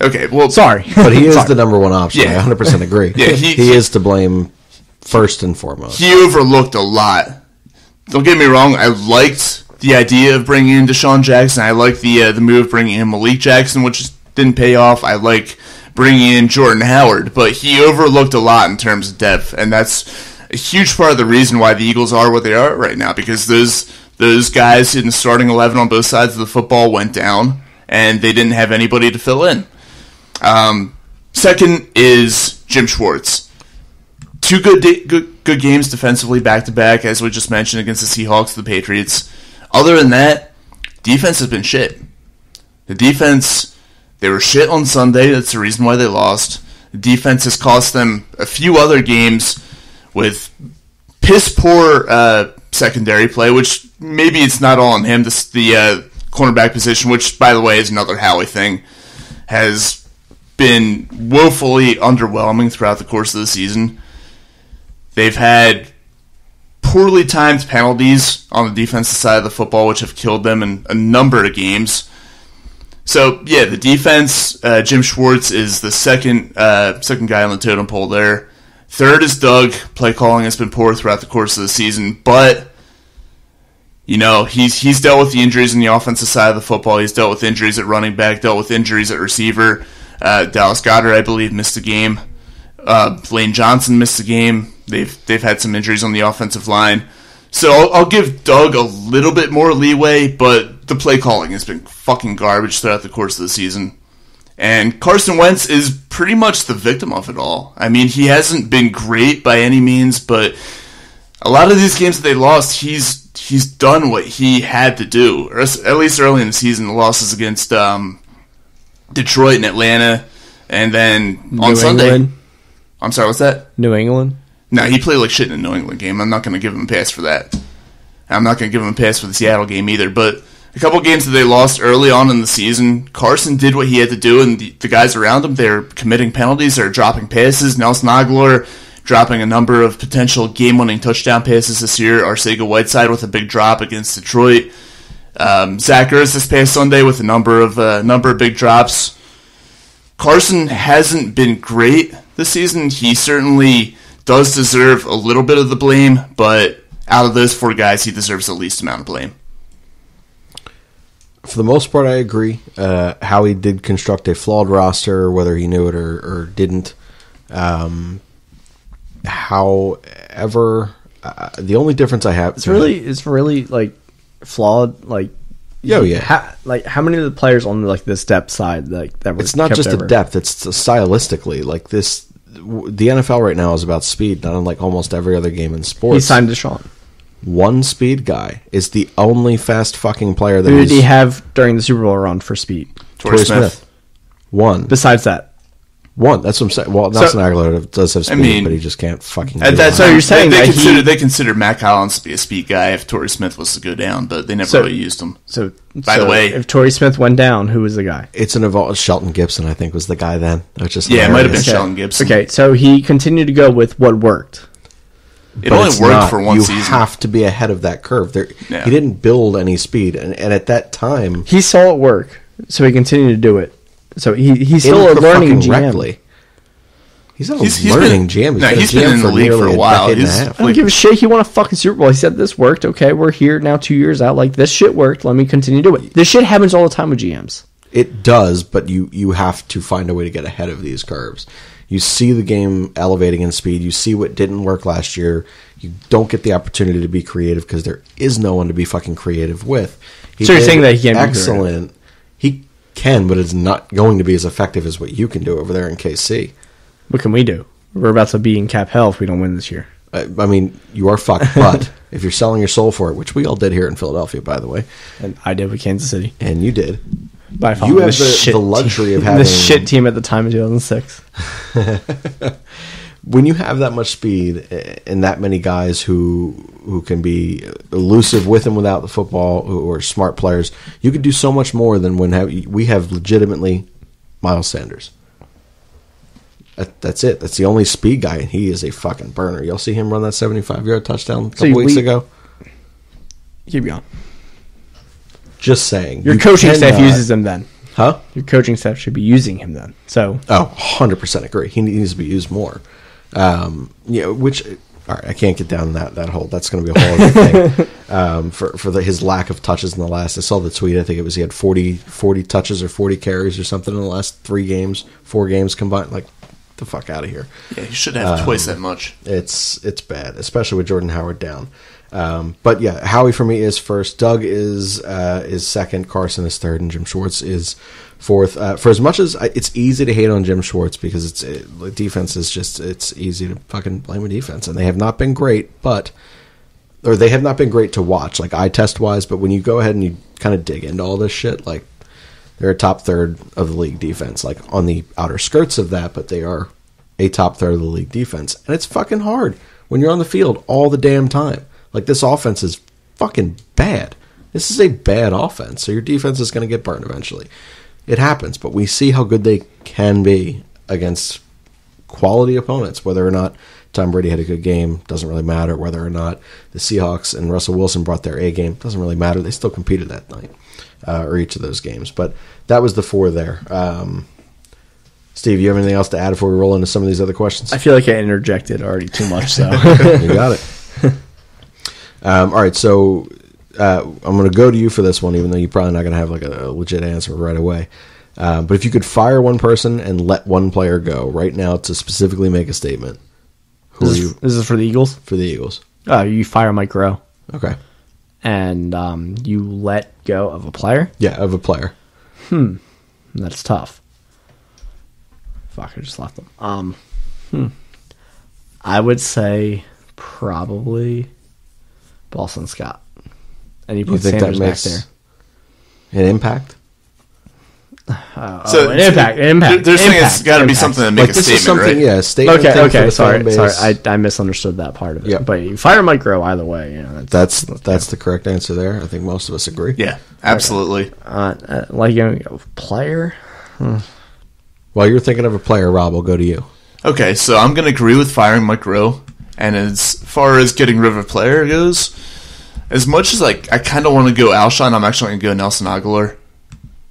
Okay, well... Sorry. But he is the number one option. Yeah. I 100% agree. Yeah, he is to blame first and foremost. He overlooked a lot. Don't get me wrong, I liked the idea of bringing in Deshaun Jackson. I liked the move bringing in Malik Jackson, which didn't pay off. I like bringing in Jordan Howard, but he overlooked a lot in terms of depth, and that's a huge part of the reason why the Eagles are what they are right now, because those guys in the starting 11 on both sides of the football went down, and they didn't have anybody to fill in. Second is Jim Schwartz. Two good games defensively back-to-back, as we just mentioned, against the Seahawks and the Patriots. Other than that, defense has been shit. The defense, they were shit on Sunday. That's the reason why they lost. The defense has cost them a few other games with piss-poor secondary play, which maybe it's not all on him. The cornerback position, which, by the way, is another Howie thing, has been woefully underwhelming throughout the course of the season. They've had poorly timed penalties on the defensive side of the football, which have killed them in a number of games. So, yeah, the defense, Jim Schwartz is the second guy on the totem pole there. Third is Doug. Play calling has been poor throughout the course of the season, but he's dealt with the injuries on the offensive side of the football. He's dealt with injuries at running back, dealt with injuries at receiver. Dallas Goedert, I believe, missed a game. Lane Johnson missed a game. They've had some injuries on the offensive line. So I'll give Doug a little bit more leeway, but the play calling has been fucking garbage throughout the course of the season. And Carson Wentz is pretty much the victim of it all. I mean, he hasn't been great by any means, but a lot of these games that they lost, he's done what he had to do. Or at least early in the season, the losses against Detroit and Atlanta, and then on Sunday... England. I'm sorry, what's that? New England? No, he played like shit in the New England game. I'm not going to give him a pass for that. I'm not going to give him a pass for the Seattle game either. But a couple games that they lost early on in the season, Carson did what he had to do, and the guys around him, they're committing penalties, they're dropping passes. Nelson Aguilar dropping a number of potential game-winning touchdown passes this year. Arcega-Whiteside with a big drop against Detroit. Zach Ertz this past Sunday with a number of big drops. Carson hasn't been great this season. He certainly does deserve a little bit of the blame, but out of those four guys, he deserves the least amount of blame. For the most part, I agree. Howie did construct a flawed roster, whether he knew it or didn't. However, the only difference I have... It's really like flawed, like... Oh, yeah. How many of the players on this depth side that were It's not kept just over? the depth, it's stylistically. Like this, the NFL right now is about speed, not unlike almost every other game in sports. He signed Deshaun. One speed guy is the only fast fucking player that Who did he have during the Super Bowl run for speed? Torrey Smith. One. Besides that. One. That's what I'm saying. Well, Nelson Aguilar does have speed, but he just can't fucking do it. So you're saying they consider Matt Collins to be a speed guy if Torrey Smith was to go down, but they never really used him. By the way, if Torrey Smith went down, who was the guy? It's Shelton Gibson, I think, was the guy then. Which is it might have been Shelton Gibson. Okay, so he continued to go with what worked. It only worked for one season. You have to be ahead of that curve. He didn't build any speed, and at that time... He saw it work, so he continued to do it. So he's still a learning GM. He's not a learning GM. He's been in the league for a while. I don't give a shit. He won a fucking Super Bowl. He said, this worked. Okay, we're here now 2 years out. Like, this shit worked. Let me continue to do it. This shit happens all the time with GMs. It does, but you have to find a way to get ahead of these curves. You see the game elevating in speed. You see what didn't work last year. You don't get the opportunity to be creative because there is no one to be fucking creative with. So you're saying that he can't be excellent. He can, but it's not going to be as effective as what you can do over there in KC. What can we do? We're about to be in cap hell if we don't win this year. I mean, you are fucked, but if you're selling your soul for it, which we all did here in Philadelphia, by the way. And I did with Kansas City. And you did. By you have the luxury of having... the shit team at the time in 2006. When you have that much speed and that many guys who can be elusive with and without the football, who are smart players, you can do so much more than when we have legitimately Miles Sanders. That's it. That's the only speed guy, and he is a fucking burner. Y'all see him run that 75-yard touchdown a couple weeks ago? Keep going. Just saying. Your coaching staff uses him then. Huh? Your coaching staff should be using him then. So. Oh, 100% agree. He needs to be used more. Which... All right, I can't get down that hole. That's going to be a whole other thing. For his lack of touches in the last... I saw the tweet. I think it was he had 40 touches or 40 carries or something in the last 4 games combined. Like, the fuck out of here. Yeah, you should have twice that much. It's bad, especially with Jordan Howard down. But yeah, Howie for me is first. Doug is second. Carson is third, and Jim Schwartz is fourth. For as much as it's easy to hate on Jim Schwartz because defense is just it's easy to fucking blame a defense, and they have not been great, or they have not been great to watch, like eye test wise. But when you go ahead and you kind of dig into all this shit, like they're a top third of the league defense, like on the outer skirts of that, but they are a top third of the league defense, and it's fucking hard when you're on the field all the damn time. Like, this offense is fucking bad. This is a bad offense, so your defense is going to get burned eventually. It happens, but we see how good they can be against quality opponents. Whether or not Tom Brady had a good game doesn't really matter. Whether or not the Seahawks and Russell Wilson brought their A game doesn't really matter. They still competed that night, or each of those games. But that was the 4 there. Steve, you have anything else to add before we roll into some of these other questions? I feel like I interjected already too much, so. You got it. All right, so I'm going to go to you for this one, even though you're probably not going to have like a legit answer right away. But if you could fire one person and let one player go right now to specifically make a statement, who are you? This is for the Eagles? For the Eagles. You fire Mike Rowe. Okay. And you let go of a player? Yeah, of a player. That's tough. Fuck, I just left them. I would say probably Boston Scott. And you put Sanders back there. An impact? An impact. They're saying it's got to be something to make a statement, right? Yeah, a statement. Okay. Sorry. I misunderstood that part of it. Yep. But you fire Mike Rowe either way. You know, that's the correct answer there. I think most of us agree. Yeah, absolutely. Like a player? While you're thinking of a player, Rob, I'll go to you. Okay, so I'm going to agree with firing Mike Rowe. And as far as getting rid of a player goes, as much as I kind of want to go Alshon, I'm actually going to go Nelson Aguilar.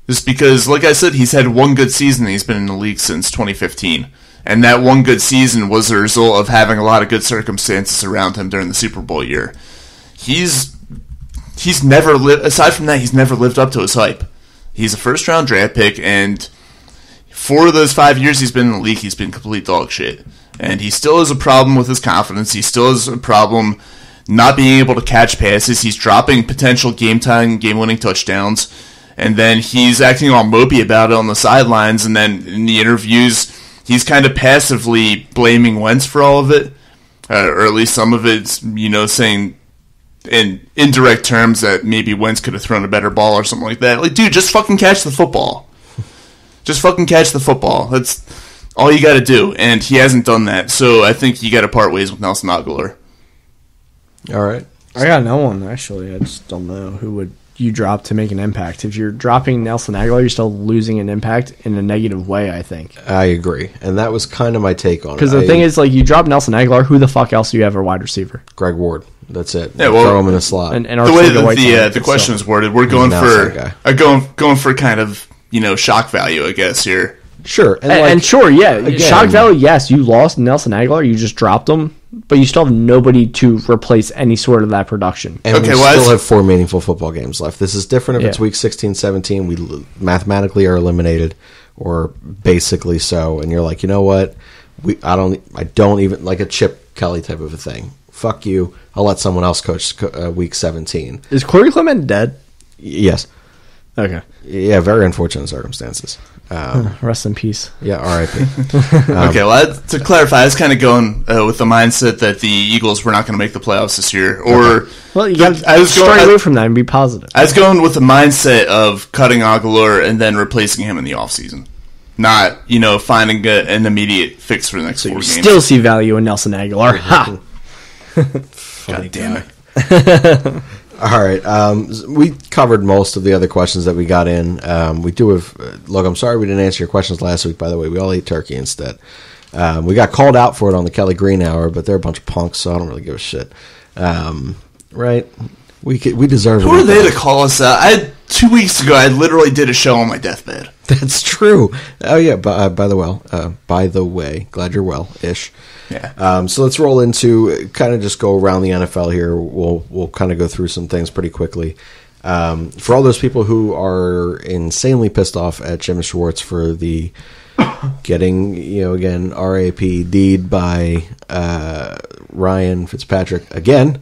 Just because, like I said, he's had one good season and he's been in the league since 2015. And that one good season was the result of having a lot of good circumstances around him during the Super Bowl year. He's never lived, aside from that, he's never lived up to his hype. He's a first-round draft pick, and for those 5 years he's been in the league, he's been complete dog shit. And he still has a problem with his confidence. He still has a problem not being able to catch passes. He's dropping potential game-time, game-winning touchdowns. And then he's acting all mopey about it on the sidelines. And then in the interviews, he's kind of passively blaming Wentz for all of it. Or at least some of it's, saying in indirect terms that maybe Wentz could have thrown a better ball or something like that. Like, dude, just fucking catch the football. Just fucking catch the football. That's all you got to do, and he hasn't done that. So I think you got to part ways with Nelson Aguilar. All right. I got no one, actually. I just don't know who would you drop to make an impact. If you're dropping Nelson Aguilar, you're still losing an impact in a negative way, I think. I agree, and that was kind of my take on it. Because the thing is, you drop Nelson Aguilar, who the fuck else do you have a wide receiver? Greg Ward. That's it. Yeah, well, throw him in a slot. And the way that the question is worded, we're going for kind of shock value, I guess, here. Sure. And sure, yeah. again- Shock value, yes. You lost Nelson Aguilar. You just dropped him. But you still have nobody to replace any sort of that production. And Okay, we well, still have 4 meaningful football games left. This is different if it's Yeah. week 16, 17. We mathematically are eliminated, or basically so. And you're like, you know what? I don't even like a Chip Kelly type of a thing. Fuck you. I'll let someone else coach week 17. Is Corey Clement dead? Yes. Okay. Yeah, very unfortunate circumstances. Rest in peace. Yeah, R.I.P. Okay, well, to clarify, I was kind of going with the mindset that the Eagles were not going to make the playoffs this year. Or Well, you got I to was stray going- away from that and be positive. I was going with the mindset of cutting Aguilar and then replacing him in the offseason. Not, finding an immediate fix for the next 4 games. Still see value in Nelson Aguilar. Ha! God damn it. All right. We covered most of the other questions that we got in. We do have... look, I'm sorry we didn't answer your questions last week, by the way. We all ate turkey instead. We got called out for it on the Kelly Green Hour, but they're a bunch of punks, so I don't really give a shit. Right? We deserve it. Who are they to call us out? 2 weeks ago, I literally did a show on my deathbed. That's true. Oh, yeah. By the way, glad you're well-ish. Yeah. So let's roll into kind of just go around the NFL here. We'll kind of go through some things pretty quickly. For all those people who are insanely pissed off at Jim Schwartz for the getting, again, RAP deed by Ryan Fitzpatrick again,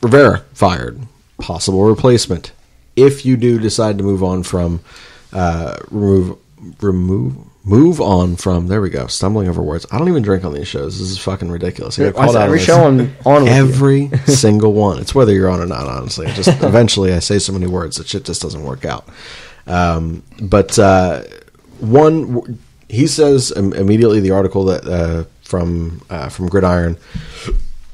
Rivera fired. Possible replacement. If you do decide to move on from move on from, there we go, stumbling over words. I don't even drink on these shows. This is fucking ridiculous. I get called out Every on show on with every single one. It's whether you're on or not, honestly. Just eventually I say so many words that shit just doesn't work out. One, he says immediately, the article that from Gridiron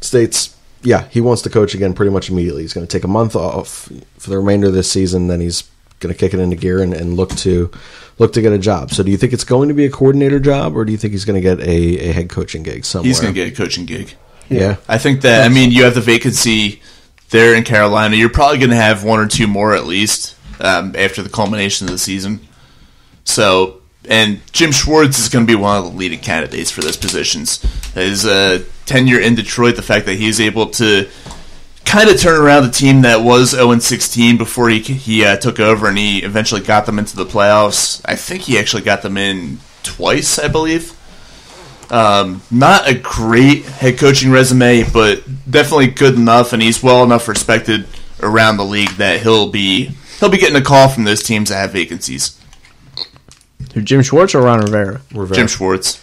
states, yeah, he wants to coach again pretty much immediately. He's going to take a month off for the remainder of this season, then he's going to kick it into gear and look to get a job. So do you think it's going to be a coordinator job, or do you think he's going to get a head coaching gig somewhere? He's going to get a coaching gig. Yeah. I think that, you have the vacancy there in Carolina. You're probably going to have 1 or 2 more at least after the culmination of the season. So, and Jim Schwartz is going to be one of the leading candidates for those positions. His tenure in Detroit, the fact that he's able to kind of turn around the team that was 0-16 before he took over, and he eventually got them into the playoffs. I think he actually got them in twice, I believe. Not a great head coaching resume, but definitely good enough, and he's well enough respected around the league that he'll be getting a call from those teams that have vacancies. Who, Jim Schwartz or Ron Rivera? Jim Schwartz.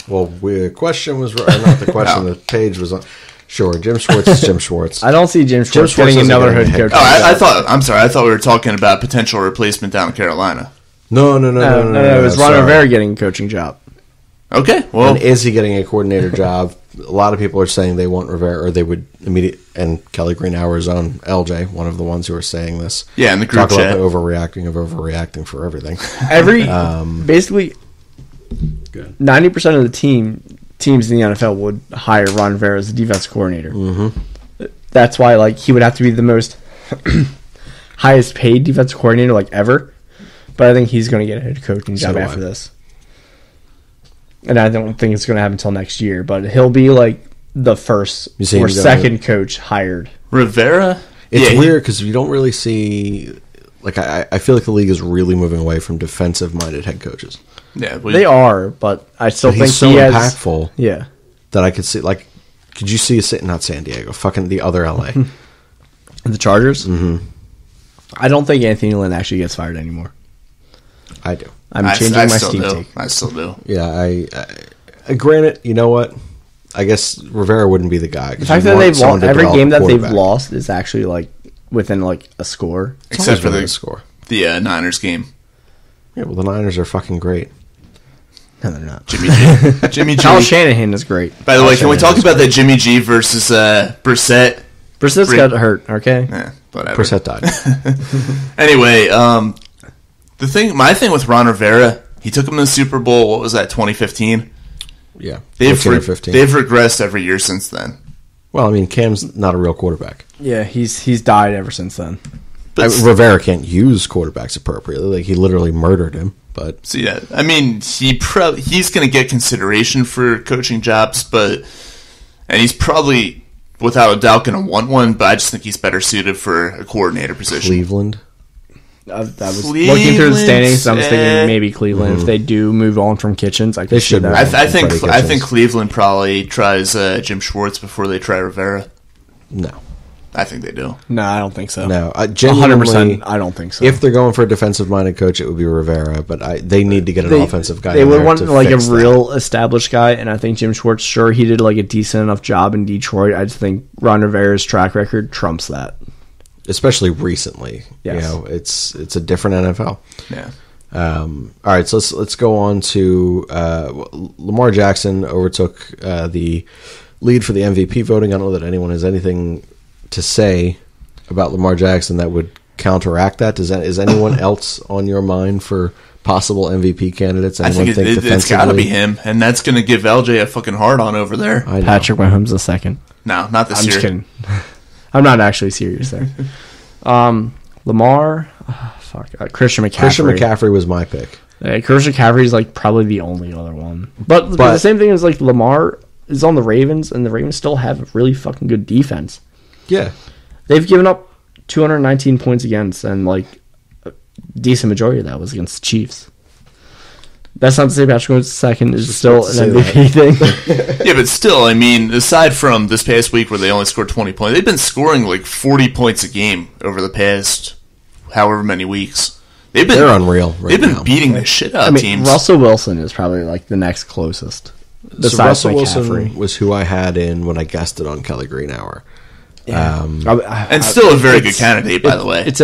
Well, the question was not the question. No. The page was on. Sure, Jim Schwartz is Jim Schwartz. I don't see Jim Schwartz Schwartz getting doesn't another get a head head coach. Oh, I'm sorry. I thought we were talking about potential replacement down in Carolina. No. No, it was Ron sorry. Rivera getting a coaching job. Okay, well, And is he getting a coordinator job? A lot of people are saying they want Rivera, or they would immediately. And Kelly Greenhour's own LJ, one of the ones who are saying this. yeah, in the group Talk chat. about the overreacting for everything. Basically, 90% of the teams in the NFL would hire Ron Rivera as a defense coordinator. Mm-hmm. That's why, he would have to be the most highest paid defensive coordinator ever. But I think he's going to get a head coaching job So do after I. this. And I don't think it's going to happen until next year. But he'll be the first You see or him go second coach hired. Rivera? It's Yeah, weird because you don't really see. I feel like the league is really moving away from defensive-minded head coaches. Yeah, They are, but I still think He's so he has impactful Yeah. that I could see. Could you see not San Diego, fucking the other LA? The Chargers? Mm-hmm. I don't think Anthony Lynn actually gets fired anymore. I do. I'm I changing my still Steam do. take. I still do. Yeah, I granted, you know what? I guess Rivera wouldn't be the guy. The fact that they've lost every game that they've lost is actually within a score. Except for the score. The Niners game. Yeah, well, the Niners are fucking great. No, they're not. Jimmy G. Kyle Shanahan is great. By the way, can we Shanahan talk is about that Jimmy G versus Brissett? Brissett's got hurt, okay? Whatever. Brissett died. Anyway, my thing with Ron Rivera, he took him to the Super Bowl. What was that? 2015. Yeah, They've 14 or 15. They've regressed every year since then. Well, I mean, Cam's not a real quarterback. Yeah, he's died ever since then. Rivera can't use quarterbacks appropriately. Like, he literally murdered him. But so yeah, I mean, he's going to get consideration for coaching jobs, and he's probably, without a doubt, going to want one. But I just think he's better suited for a coordinator position. Cleveland. I was looking through the standings. I was thinking maybe Cleveland if they do move on from Kitchens. They should. I think Cleveland probably tries Jim Schwartz before they try Rivera. No, I think they do. No, I don't think so. No, 100%. I don't think so. If they're going for a defensive-minded coach, it would be Rivera. But they need to get an offensive guy. They would want like a real established guy, and I think Jim Schwartz. Sure, he did like a decent enough job in Detroit. I just think Ron Rivera's track record trumps that. Especially recently, yes. It's a different NFL. Yeah. All right, so let's go on to Lamar Jackson overtook the lead for the MVP voting. I don't know that anyone has anything to say about Lamar Jackson that would counteract that. Is anyone else on your mind for possible MVP candidates? I think it's got to be him, and that's going to give LJ a fucking hard on over there. Patrick Mahomes the second. No, not this year. I'm just kidding. I'm not actually serious there. Lamar, Christian McCaffrey. Christian McCaffrey was my pick. Christian McCaffrey is like probably the only other one. But the same thing is like Lamar is on the Ravens, and the Ravens still have a really fucking good defense. Yeah. They've given up 219 points against, and like a decent majority of that was against the Chiefs. That's not to say Patrick Mahomes second is still an MVP thing. Yeah, but still, I mean, aside from this past week where they only scored 20 points, they've been scoring like 40 points a game over the past however many weeks. They're unreal right They've been now. beating the shit out of teams. Russell Wilson is probably like the next closest. So Russell Wilson was who I had in when I guessed it on Kelly Greenhour. Yeah. And still a very good candidate, by the way. It's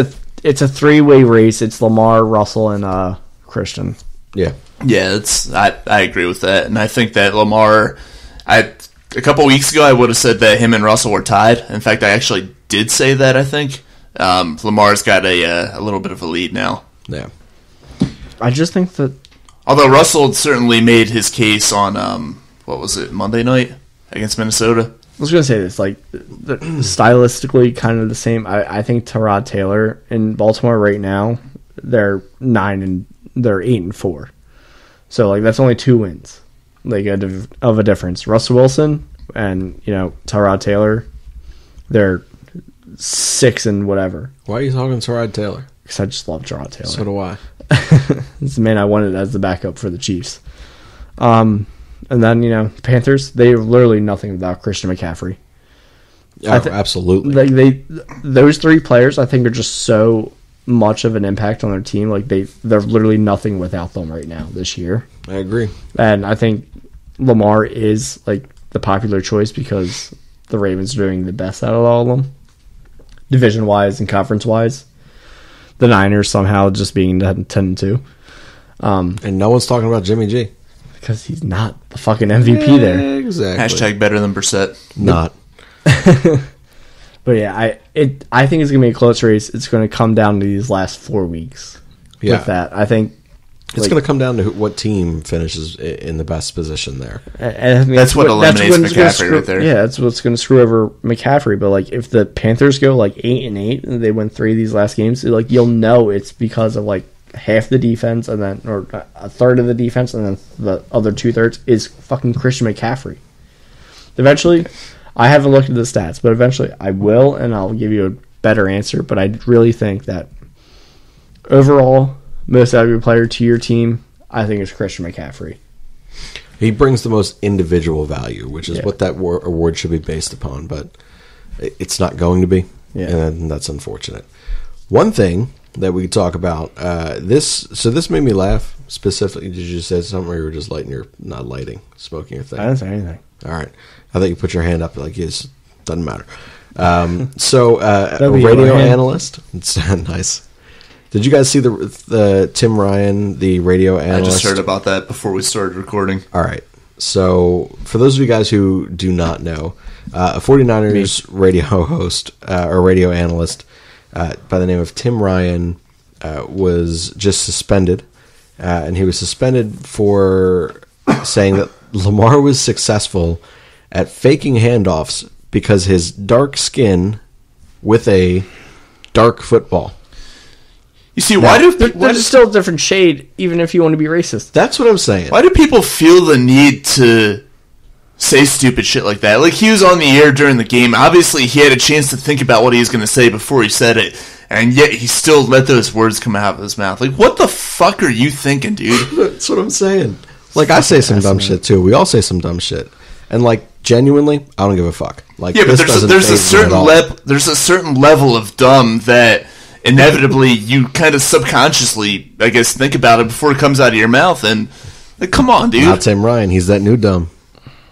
a three-way race. It's Lamar, Russell, and Christian. Yeah. Yeah, I agree with that, and I think that Lamar. A couple weeks ago, I would have said that him and Russell were tied. In fact, I actually did say that. I think Lamar's got a little bit of a lead now. Yeah, I just think that. Although Russell certainly made his case on what was it, Monday night against Minnesota. I was going to say this, like stylistically, kind of the same. I think Tyrod Taylor in Baltimore right now, they're 8-4. So, like, that's only 2 wins, like, of a difference. Russell Wilson and, Tyrod Taylor, they're 6 and whatever. Why are you talking Tyrod Taylor? Because I just love Tyrod Taylor. So do I. It's the man I wanted as the backup for the Chiefs. And then, Panthers, they're literally nothing without Christian McCaffrey. Absolutely. Those 3 players, I think, are just so much of an impact on their team. Like they're literally nothing without them right now this year. I agree. And I think Lamar is like the popular choice because the Ravens are doing the best out of all of them, division wise and conference wise. The Niners somehow just being 10-2. And no one's talking about Jimmy G because he's not the fucking MVP there. Exactly. #, better than Brissett. Not. But yeah, I think it's gonna be a close race. It's gonna come down to these last 4 weeks. Yeah. With that, I think it's gonna come down to what team finishes in the best position there. And I mean, that's what eliminates McCaffrey right there. Yeah, that's what's gonna screw over McCaffrey. But like, if the Panthers go like 8-8 and they win 3 of these last games, like you'll know it's because of like half the defense and then or a third of the defense and then the other 2/3 is fucking Christian McCaffrey. Eventually. I haven't looked at the stats, but eventually I will, and I'll give you a better answer. But I really think that overall, most valuable player to your team, I think is Christian McCaffrey. He brings the most individual value, which is what that award should be based upon, but it's not going to be, and that's unfortunate. One thing that we could talk about, this made me laugh specifically. Did you say something or you were just smoking your thing? I didn't say anything. All right. I thought you put your hand up like yes, doesn't matter. A radio analyst. It's nice. Did you guys see the Tim Ryan, the radio analyst? I just heard about that before we started recording. All right. So for those of you guys who do not know, a 49ers radio host or radio analyst by the name of Tim Ryan was just suspended. And he was suspended for saying that Lamar was successful at faking handoffs because his dark skin with a dark football. You see, why do there's still a different shade, even if you want to be racist. That's what I'm saying. Why do people feel the need to say stupid shit like that? Like, he was on the air during the game. Obviously, he had a chance to think about what he was going to say before he said it, and yet he still let those words come out of his mouth. Like, what the fuck are you thinking, dude? That's what I'm saying. Like, I say some dumb shit, too. We all say some dumb shit. And, like, genuinely, I don't give a fuck. Like, yeah, but there's a certain level of dumb that inevitably you kind of subconsciously, I guess, think about it before it comes out of your mouth. And, like, come on, dude. Not Tim Ryan. He's that new dumb.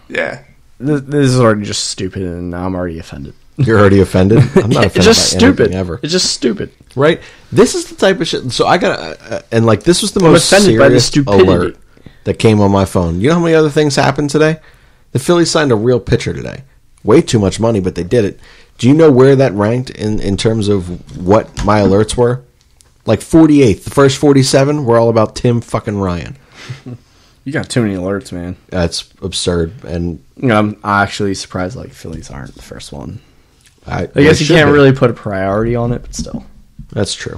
Yeah. This is already just stupid, and now I'm already offended. You're already offended? I'm not offended it's just by stupid. anything ever. It's just stupid. Right? This is the type of shit. So I got and like, this was the most offended by the serious stupidity. alert that came on my phone. You know how many other things happened today? The Phillies signed a real pitcher today. Way too much money, but they did it. Do you know where that ranked in terms of what my alerts were? Like 48th. The first 47 were all about Tim fucking Ryan. You got too many alerts, man. That's absurd. And I'm actually surprised like Phillies aren't the first one. I guess you can't really put a priority on it, but still. That's true.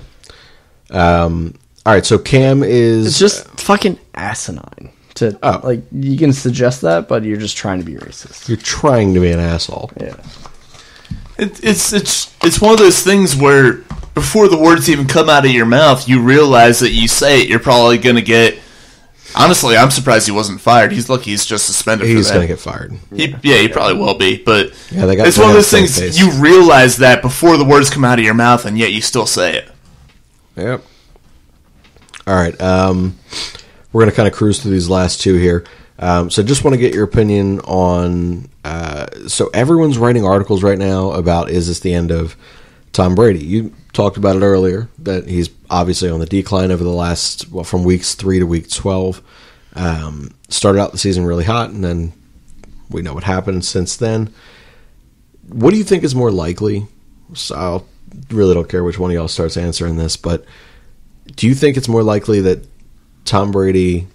All right, so Cam is... It's just fucking asinine. Like, you can suggest that, but you're just trying to be racist. You're trying to be an asshole. Yeah. It's one of those things where before the words even come out of your mouth, you realize that you say it, you're probably going to get... Honestly, I'm surprised he wasn't fired. He's lucky he's just suspended for that. He's going to get fired. He probably will be, but it's one of those things, face. you realize that before the words come out of your mouth, and yet you still say it. Yep. All right, we're going to kind of cruise through these last two here. So just want to get your opinion on... so everyone's writing articles right now about, is this the end of Tom Brady? You talked about it earlier, that he's obviously on the decline over the last, from weeks 3 to week 12. Started out the season really hot, and then we know what happened since then. What do you think is more likely? So I really don't care which one of y'all starts answering this, but do you think it's more likely that Tom Brady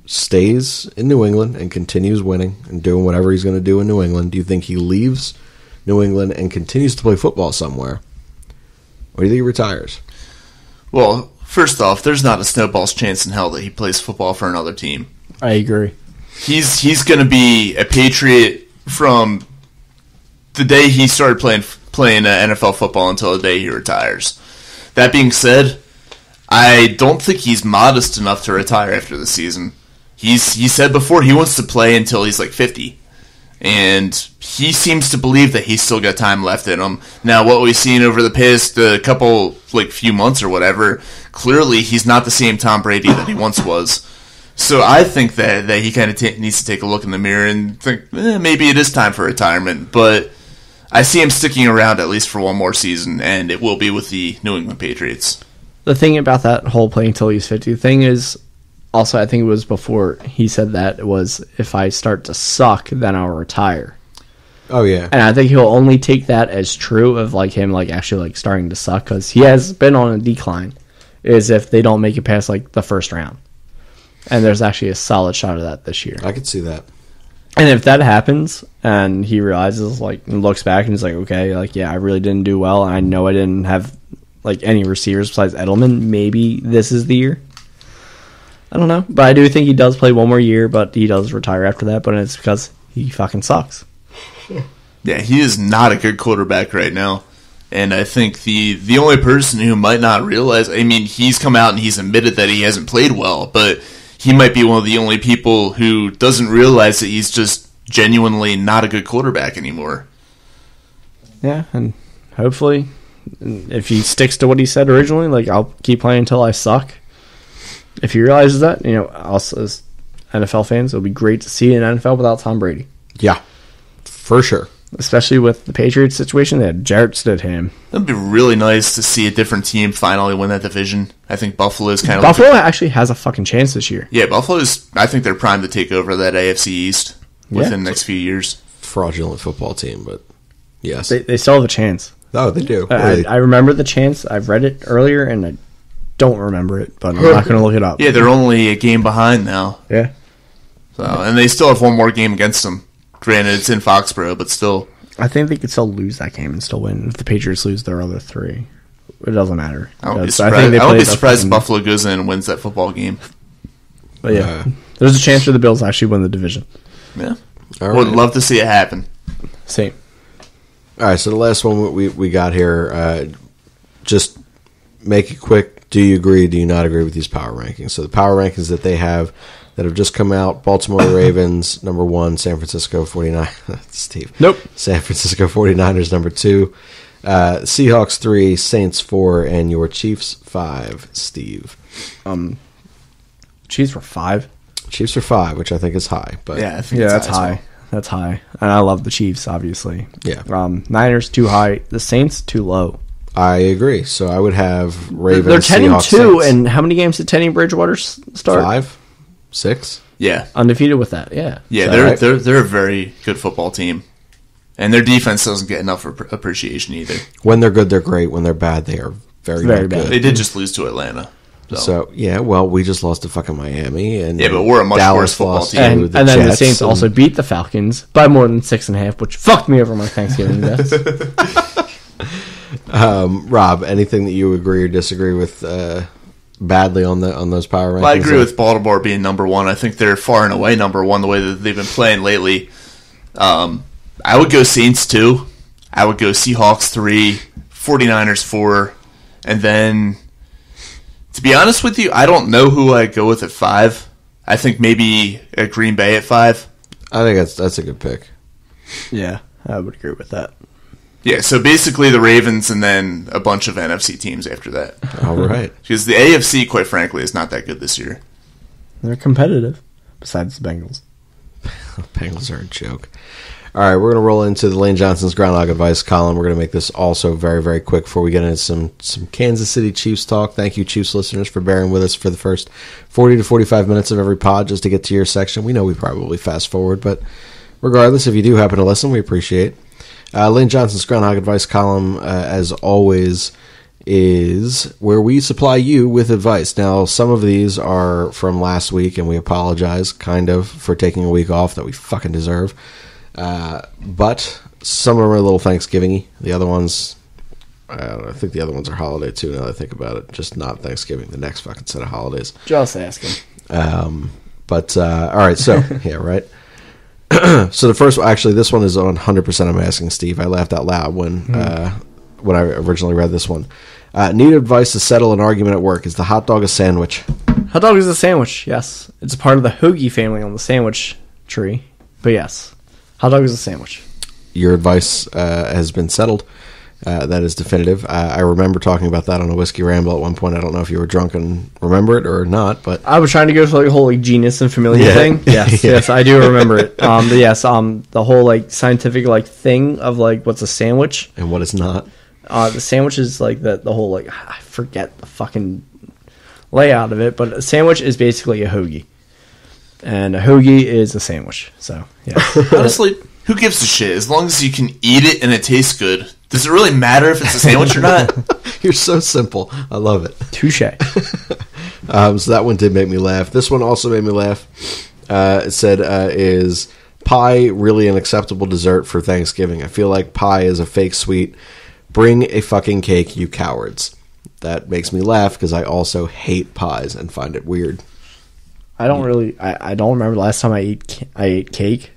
stays in New England and continues winning and doing whatever he's going to do in New England? Do you think he leaves New England and continues to play football somewhere? Or do you think he retires? Well, first off, there's not a snowball's chance in hell that he plays football for another team. I agree. He's going to be a Patriot from the day he started playing NFL football until the day he retires. That being said, I don't think he's modest enough to retire after the season. He said before he wants to play until he's like 50. And he seems to believe that he's still got time left in him. Now, what we've seen over the past few months or whatever, clearly he's not the same Tom Brady that he once was. So I think that he kind of needs to take a look in the mirror and think, maybe it is time for retirement. But I see him sticking around at least for one more season, and it will be with the New England Patriots. The thing about that whole playing until he's 50 thing is, also, I think it was before he said that, it was, if I start to suck, then I'll retire. Oh, yeah. And I think he'll only take that as true of like him like actually like starting to suck, because he has been on a decline, is if they don't make it past like the first round. And there's actually a solid shot of that this year. I could see that. And if that happens, and he realizes, like, and looks back and he's like, okay, like, yeah, I really didn't do well, and I know I didn't have like any receivers besides Edelman, maybe this is the year. I don't know, but I do think he does play one more year, but he does retire after that, but it's because he fucking sucks. Yeah, he is not a good quarterback right now. And I think the only person who might not realize, I mean, he's come out and he's admitted that he hasn't played well, but he might be one of the only people who doesn't realize that he's just genuinely not a good quarterback anymore. Yeah, and hopefully, if he sticks to what he said originally, like, I'll keep playing until I suck. If he realizes that, us as NFL fans, it'll be great to see an NFL without Tom Brady. Yeah, for sure. Especially with the Patriots situation, they had Jarrett Stidham. That'd be really nice to see a different team finally win that division. I think Buffalo's kind of... Buffalo actually has a fucking chance this year. Yeah, Buffalo's... I think they're primed to take over that AFC East within the next few years. Fraudulent football team, but yes. They still have a chance. Oh, they do. I remember the chance. I've read it earlier, and I don't remember it, but I'm not going to look it up. Yeah, they're only a game behind now. Yeah. So, and they still have one more game against them. Granted, it's in Foxborough, but still. I think they could still lose that game and still win if the Patriots lose their other three. it doesn't matter. I won't be Because surprised, I won't be surprised fucking- if Buffalo goes in and wins that football game. But yeah, there's a chance for the Bills to actually win the division. Yeah. All Would right. love to see it happen. Same. All right, so the last one we got here, just make it quick. Do you agree? Do you not agree with these power rankings? So the power rankings that they have that have just come out: Baltimore Ravens number 1, San Francisco 49ers. Steve. Nope. San Francisco 49ers number 2, Seahawks 3, Saints 4, and your Chiefs 5. Steve. Chiefs were 5. Chiefs are 5, which I think is high, but Yeah, I think Yeah, it's that's as well. high. That's high. And I love the Chiefs, obviously. Yeah. Niners too high. The Saints too low. I agree. So I would have Ravens. They're 10 and Seahawks, 2, Saints. and how many games did Teddy Bridgewater start? 5, 6. Yeah. Undefeated with that. Yeah. Yeah, So- they're a very good football team. And their defense doesn't get enough appreciation either. When they're good, they're great. When they're bad, they are very, Very not bad. good. They did just lose to Atlanta. So yeah, well, we just lost to fucking Miami, and Yeah, but we're a much Dallas worse football lost team. to And the then the Jets, Saints and- also beat the Falcons by more than 6.5, which fucked me over my Thanksgiving bets. Rob, anything that you agree or disagree with badly on those power rankings? Well, I agree with Baltimore being number 1. I think they're far and away number 1 the way that they've been playing lately. I would go Saints 2. I would go Seahawks 3, 49ers 4, and then, to be honest with you, I don't know who I'd go with at 5. I think maybe a Green Bay at 5. I think that's a good pick. Yeah, I would agree with that. Yeah, so basically the Ravens and then a bunch of NFC teams after that. All right. Because the AFC, quite frankly, is not that good this year. They're competitive, besides the Bengals. Bengals are a joke. All right, we're going to roll into the Lane Johnson's Groundhog Advice column. We're going to make this also very, very quick before we get into some Kansas City Chiefs talk. Thank you, Chiefs listeners, for bearing with us for the first 40 to 45 minutes of every pod just to get to your section. We know we probably fast forward, but regardless, if you do happen to listen, we appreciate it. Lane Johnson's Groundhog Advice column, as always, is where we supply you with advice. Now, some of these are from last week, and we apologize, kind of, for taking a week off that we fucking deserve. But some of them are a little Thanksgiving-y. The other ones, I think the other ones are holiday too, now that I think about it. Just not Thanksgiving, the next fucking set of holidays. Just asking. But all right, so, yeah, right. So the first one, actually, this one is 100% I'm asking Steve. I laughed out loud when I originally read this one. Need advice to settle an argument at work. Is the hot dog a sandwich? Hot dog is a sandwich, yes. It's a part of the hoagie family on the sandwich tree. But yes, hot dog is a sandwich. Your advice has been settled. That is definitive. I remember talking about that on a Whiskey Ramble at one point. I don't know if you were drunk and remember it or not, but I was trying to go for like a whole like genius and familiar thing. Yes, Yeah. yes, I do remember it. But yes, the whole like scientific like thing of like what's a sandwich. and what is not. The sandwich is like the whole like I forget the fucking layout of it, but a sandwich is basically a hoagie, and a hoagie is a sandwich. So yeah, Honestly, who gives a shit? As long as you can eat it and it tastes good. Does it really matter if it's a sandwich or not? You're so simple. I love it. touche. So that one did make me laugh. This one also made me laugh. It said, is pie really an acceptable dessert for Thanksgiving? I feel like pie is a fake sweet. Bring a fucking cake, you cowards. That makes me laugh because I also hate pies and find it weird. I don't really. I don't remember the last time I ate cake,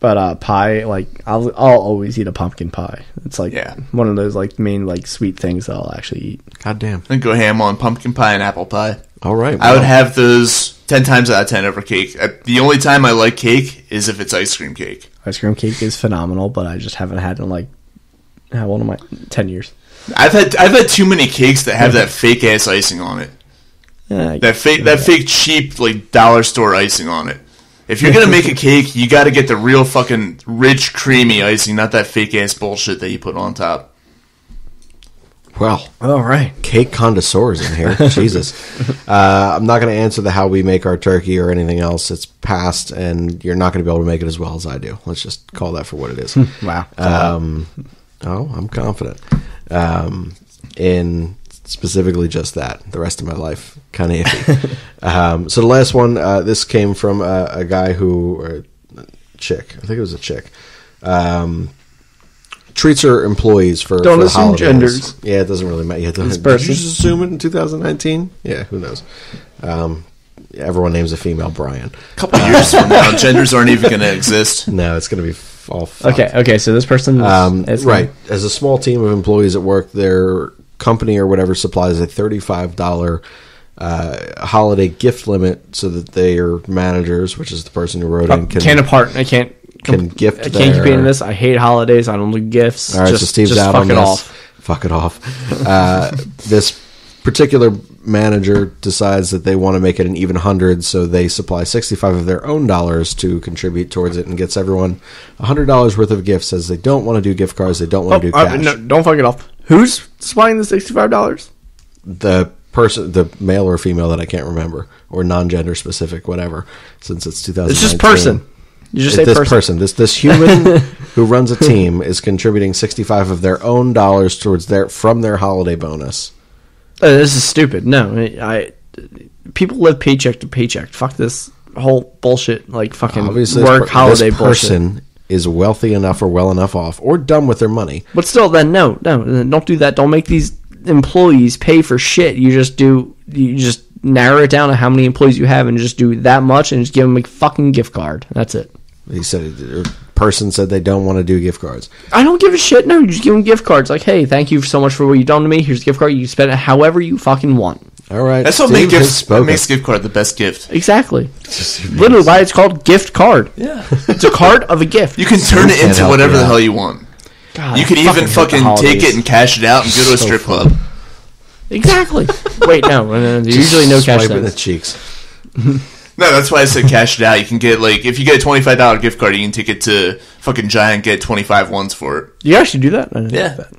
but pie. Like I'll always eat a pumpkin pie. It's like one of those like main like sweet things that I'll actually eat. God damn. Then go ham on pumpkin pie and apple pie. All right. I would have those 10 times out of 10 over cake. The only time I like cake is if it's ice cream cake. Ice cream cake is phenomenal, but I just haven't had it in like how old am I? 10 years. I've had too many cakes that have that fake ass icing on it. That fake cheap like dollar store icing on it. If you're gonna make a cake, you got to get the real fucking rich, creamy icing, not that fake ass bullshit that you put on top. Well, all right. Cake connoisseurs in here. Jesus. I'm not going to answer the how we make our turkey or anything else. It's past, and you're not going to be able to make it as well as I do. Let's just call that for what it is. Wow. I'm confident. In specifically just that. The rest of my life, kind of iffy. So the last one, this came from a guy who, or chick, I think it was a chick, treats her employees for Don't the assume holidays. genders. Yeah, it doesn't really matter. This Did person. you just assume it in 2019? Yeah, who knows? Everyone names a female Brian. A couple years from now, genders aren't even going to exist. No, it's going to be all fucked. Okay, so this person is right. As a small team of employees at work, their company or whatever supplies a $35 holiday gift limit so that their managers, which is the person who wrote in, I can't gift. I can't keep into this. I hate holidays. I don't do gifts. All right, so Steve's out on this. Fuck it off. This particular manager decides that they want to make it an even 100, so they supply 65 of their own dollars to contribute towards it and gets everyone $100 worth of gifts. Says they don't want to do gift cards, they don't want to do cash. No, don't fuck it off. Who's supplying the $65? The person, the male or female that I can't remember, or non-gender specific, whatever, since it's 2019. It's just person. You just say this person. This human who runs a team is contributing 65 of their own dollars towards from their holiday bonus. This is stupid. No, people live paycheck to paycheck. Fuck this whole bullshit, like fucking Obviously, work holiday this bullshit. person is wealthy enough or well enough off or dumb with their money. But still, then no, don't do that. Don't make these employees pay for shit. You just narrow it down to how many employees you have and just do that much and just give them a fucking gift card. That's it. He said, the person said they don't want to do gift cards. I don't give a shit. No, you just give them gift cards. Like, hey, thank you so much for what you've done to me. Here's a gift card. You spend it however you fucking want. All right. That's what makes gift card the best gift. Exactly. Literally why it's called gift card. Yeah. It's a card of a gift. You can turn it into whatever the hell you want. God, you can even fucking take it and cash it out and go to a strip club. Exactly. Wait, no. There's usually no cash Swipe in the then. cheeks. No, that's why I said cash it out. You can get, like, if you get a $25 gift card, you can take it to fucking Giant and get 25 ones for it. You actually do that? I didn't know Yeah. that.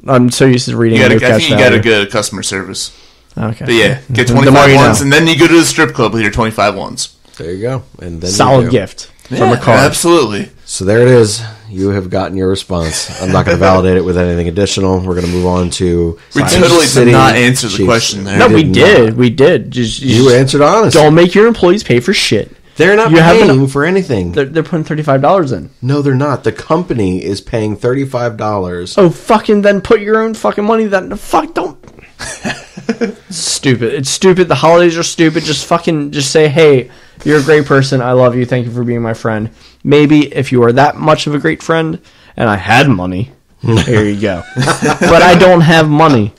I'm so used to reading. I think you got to go to customer service. Okay. But yeah, get The 25 more you ones, know. and then you go to the strip club with your 25 ones. There you go. And then Solid gift from a card. Absolutely. So there it is. You have gotten your response. I'm not going to validate it with anything additional. We're going to move on to... We totally did not answer the question there. No, we did. We did. You answered honestly. Don't make your employees pay for shit. They're not paying for anything. They're putting $35 in. No, they're not. The company is paying $35. Oh, fucking then put your own fucking money. Fuck, don't. Stupid. It's stupid. The holidays are stupid. Just say, hey, you're a great person. I love you. Thank you for being my friend. Maybe if you are that much of a great friend and I had money, here you go. But I don't have money.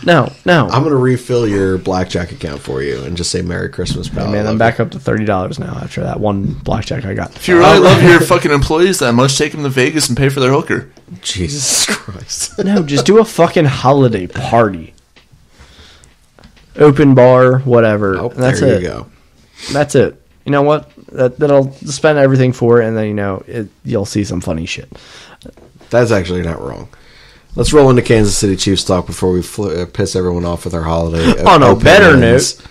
No. I'm going to refill your blackjack account for you and just say Merry Christmas, pal. Hey, man, I'm back up to $30 now after that one blackjack I got. If you really love your fucking employees that much, take them to Vegas and pay for their hooker. Jesus Christ. No, just do a fucking holiday party. Open bar, whatever. Oh, That's there it. you go. That's it. You know what? That'll spend everything for it, and then you'll see some funny shit. That's actually not wrong. Let's roll into Kansas City Chiefs talk before we piss everyone off with our holiday. On a better note,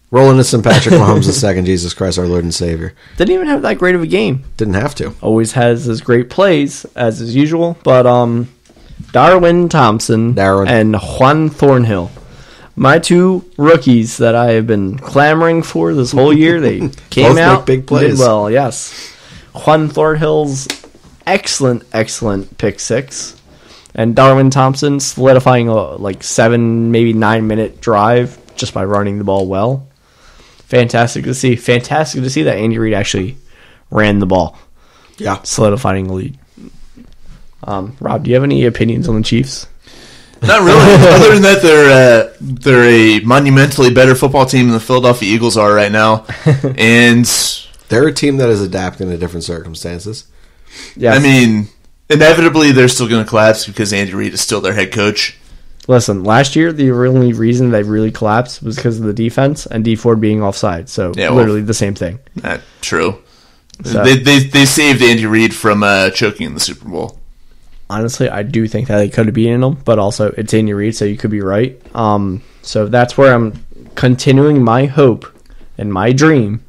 roll into St. Patrick Mahomes II, Jesus Christ, our Lord and Savior. didn't even have that great of a game. Didn't have to. Always has his great plays as is usual, but Darwin Thompson and Juan Thornhill, my two rookies that I have been clamoring for this whole year, they came Both out make big plays. did well. Yes, Juan Thornhill's excellent pick six. And Darwin Thompson solidifying a 7, maybe 9 minute drive just by running the ball well. Fantastic to see. Fantastic to see that Andy Reid actually ran the ball. Yeah. Solidifying the lead. Rob, do you have any opinions on the Chiefs? Not really. Other than that, they're a monumentally better football team than the Philadelphia Eagles are right now. And they're a team that is adapting to different circumstances. Yes. I mean, inevitably, they're still going to collapse because Andy Reid is still their head coach. Listen, last year, the only reason they really collapsed was because of the defense and D Ford being offside. So, literally the same thing. Not true. So, they saved Andy Reid from choking in the Super Bowl. Honestly, I do think that they could have beaten them, but also it's Andy Reid, so you could be right. So that's where I'm continuing my hope and my dream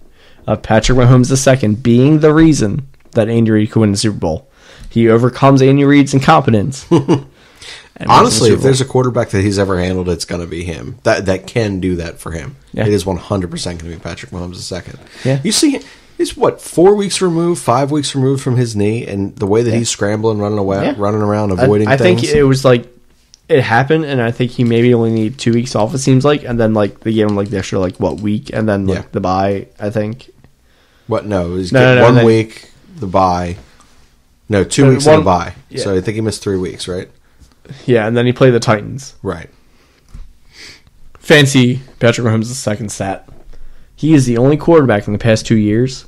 of Patrick Mahomes II being the reason that Andy Reid could win the Super Bowl. He overcomes Andy Reid's incompetence. Honestly, if there's a quarterback that he's ever handled, it's going to be him. That can do that for him. Yeah. It is 100% going to be Patrick Mahomes II. Yeah. You see, He's 4 weeks removed, 5 weeks removed from his knee, and the way that he's scrambling, running away, running around, avoiding I things. think it was like it happened, and I think he maybe only needed 2 weeks off. It seems like, and then like they gave him like the extra week, and then the bye. I think. What? No, he's getting 1 week, the bye. No, 2 weeks and the bye. Yeah. So I think he missed 3 weeks, right? Yeah, and then he played the Titans. Right. Fancy Patrick Mahomes' second stat. He is the only quarterback in the past 2 years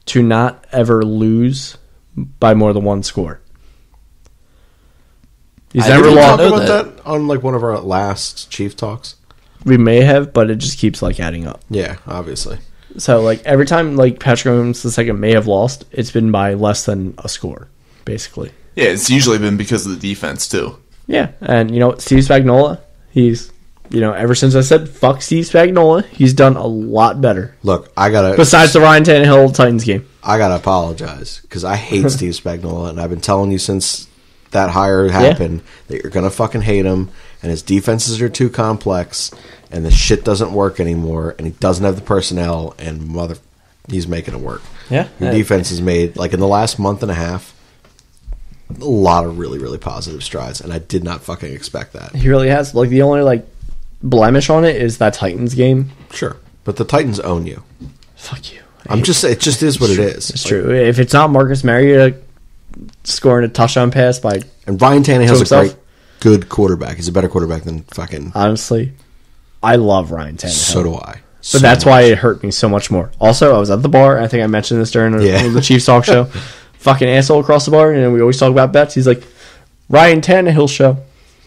to not ever lose by more than one score. He's never lost. Talk about that on like one of our last Chief talks. We may have, but it just keeps like adding up. Yeah, obviously. So like every time like Patrick Mahomes II may have lost, it's been by less than a score, basically. Yeah, it's usually been because of the defense too. Yeah, and Steve Spagnuolo, he's ever since I said fuck Steve Spagnuolo, he's done a lot better. Look, besides the Ryan Tannehill Titans game, I gotta apologize because I hate Steve Spagnuolo, and I've been telling you since that hire happened that you're gonna fucking hate him, and his defenses are too complex, and the shit doesn't work anymore, and he doesn't have the personnel, and he's making it work. Yeah, your defense has made like in the last month and a half a lot of really, really positive strides, and I did not fucking expect that. He really has. Like the only blemish on it is that Titans game. Sure, but the Titans own you. Fuck you. It just is what it is. It's true. If it's not Marcus Mariota scoring a touchdown pass by and Ryan Tannehill's a good quarterback. He's a better quarterback than fucking. Honestly, I love Ryan Tannehill. So do I. But that's why it hurt me so much more. Also, I was at the bar. I think I mentioned this during the Chiefs talk show. Fucking asshole across the bar, and we always talk about bets. He's like, Ryan Tannehill show.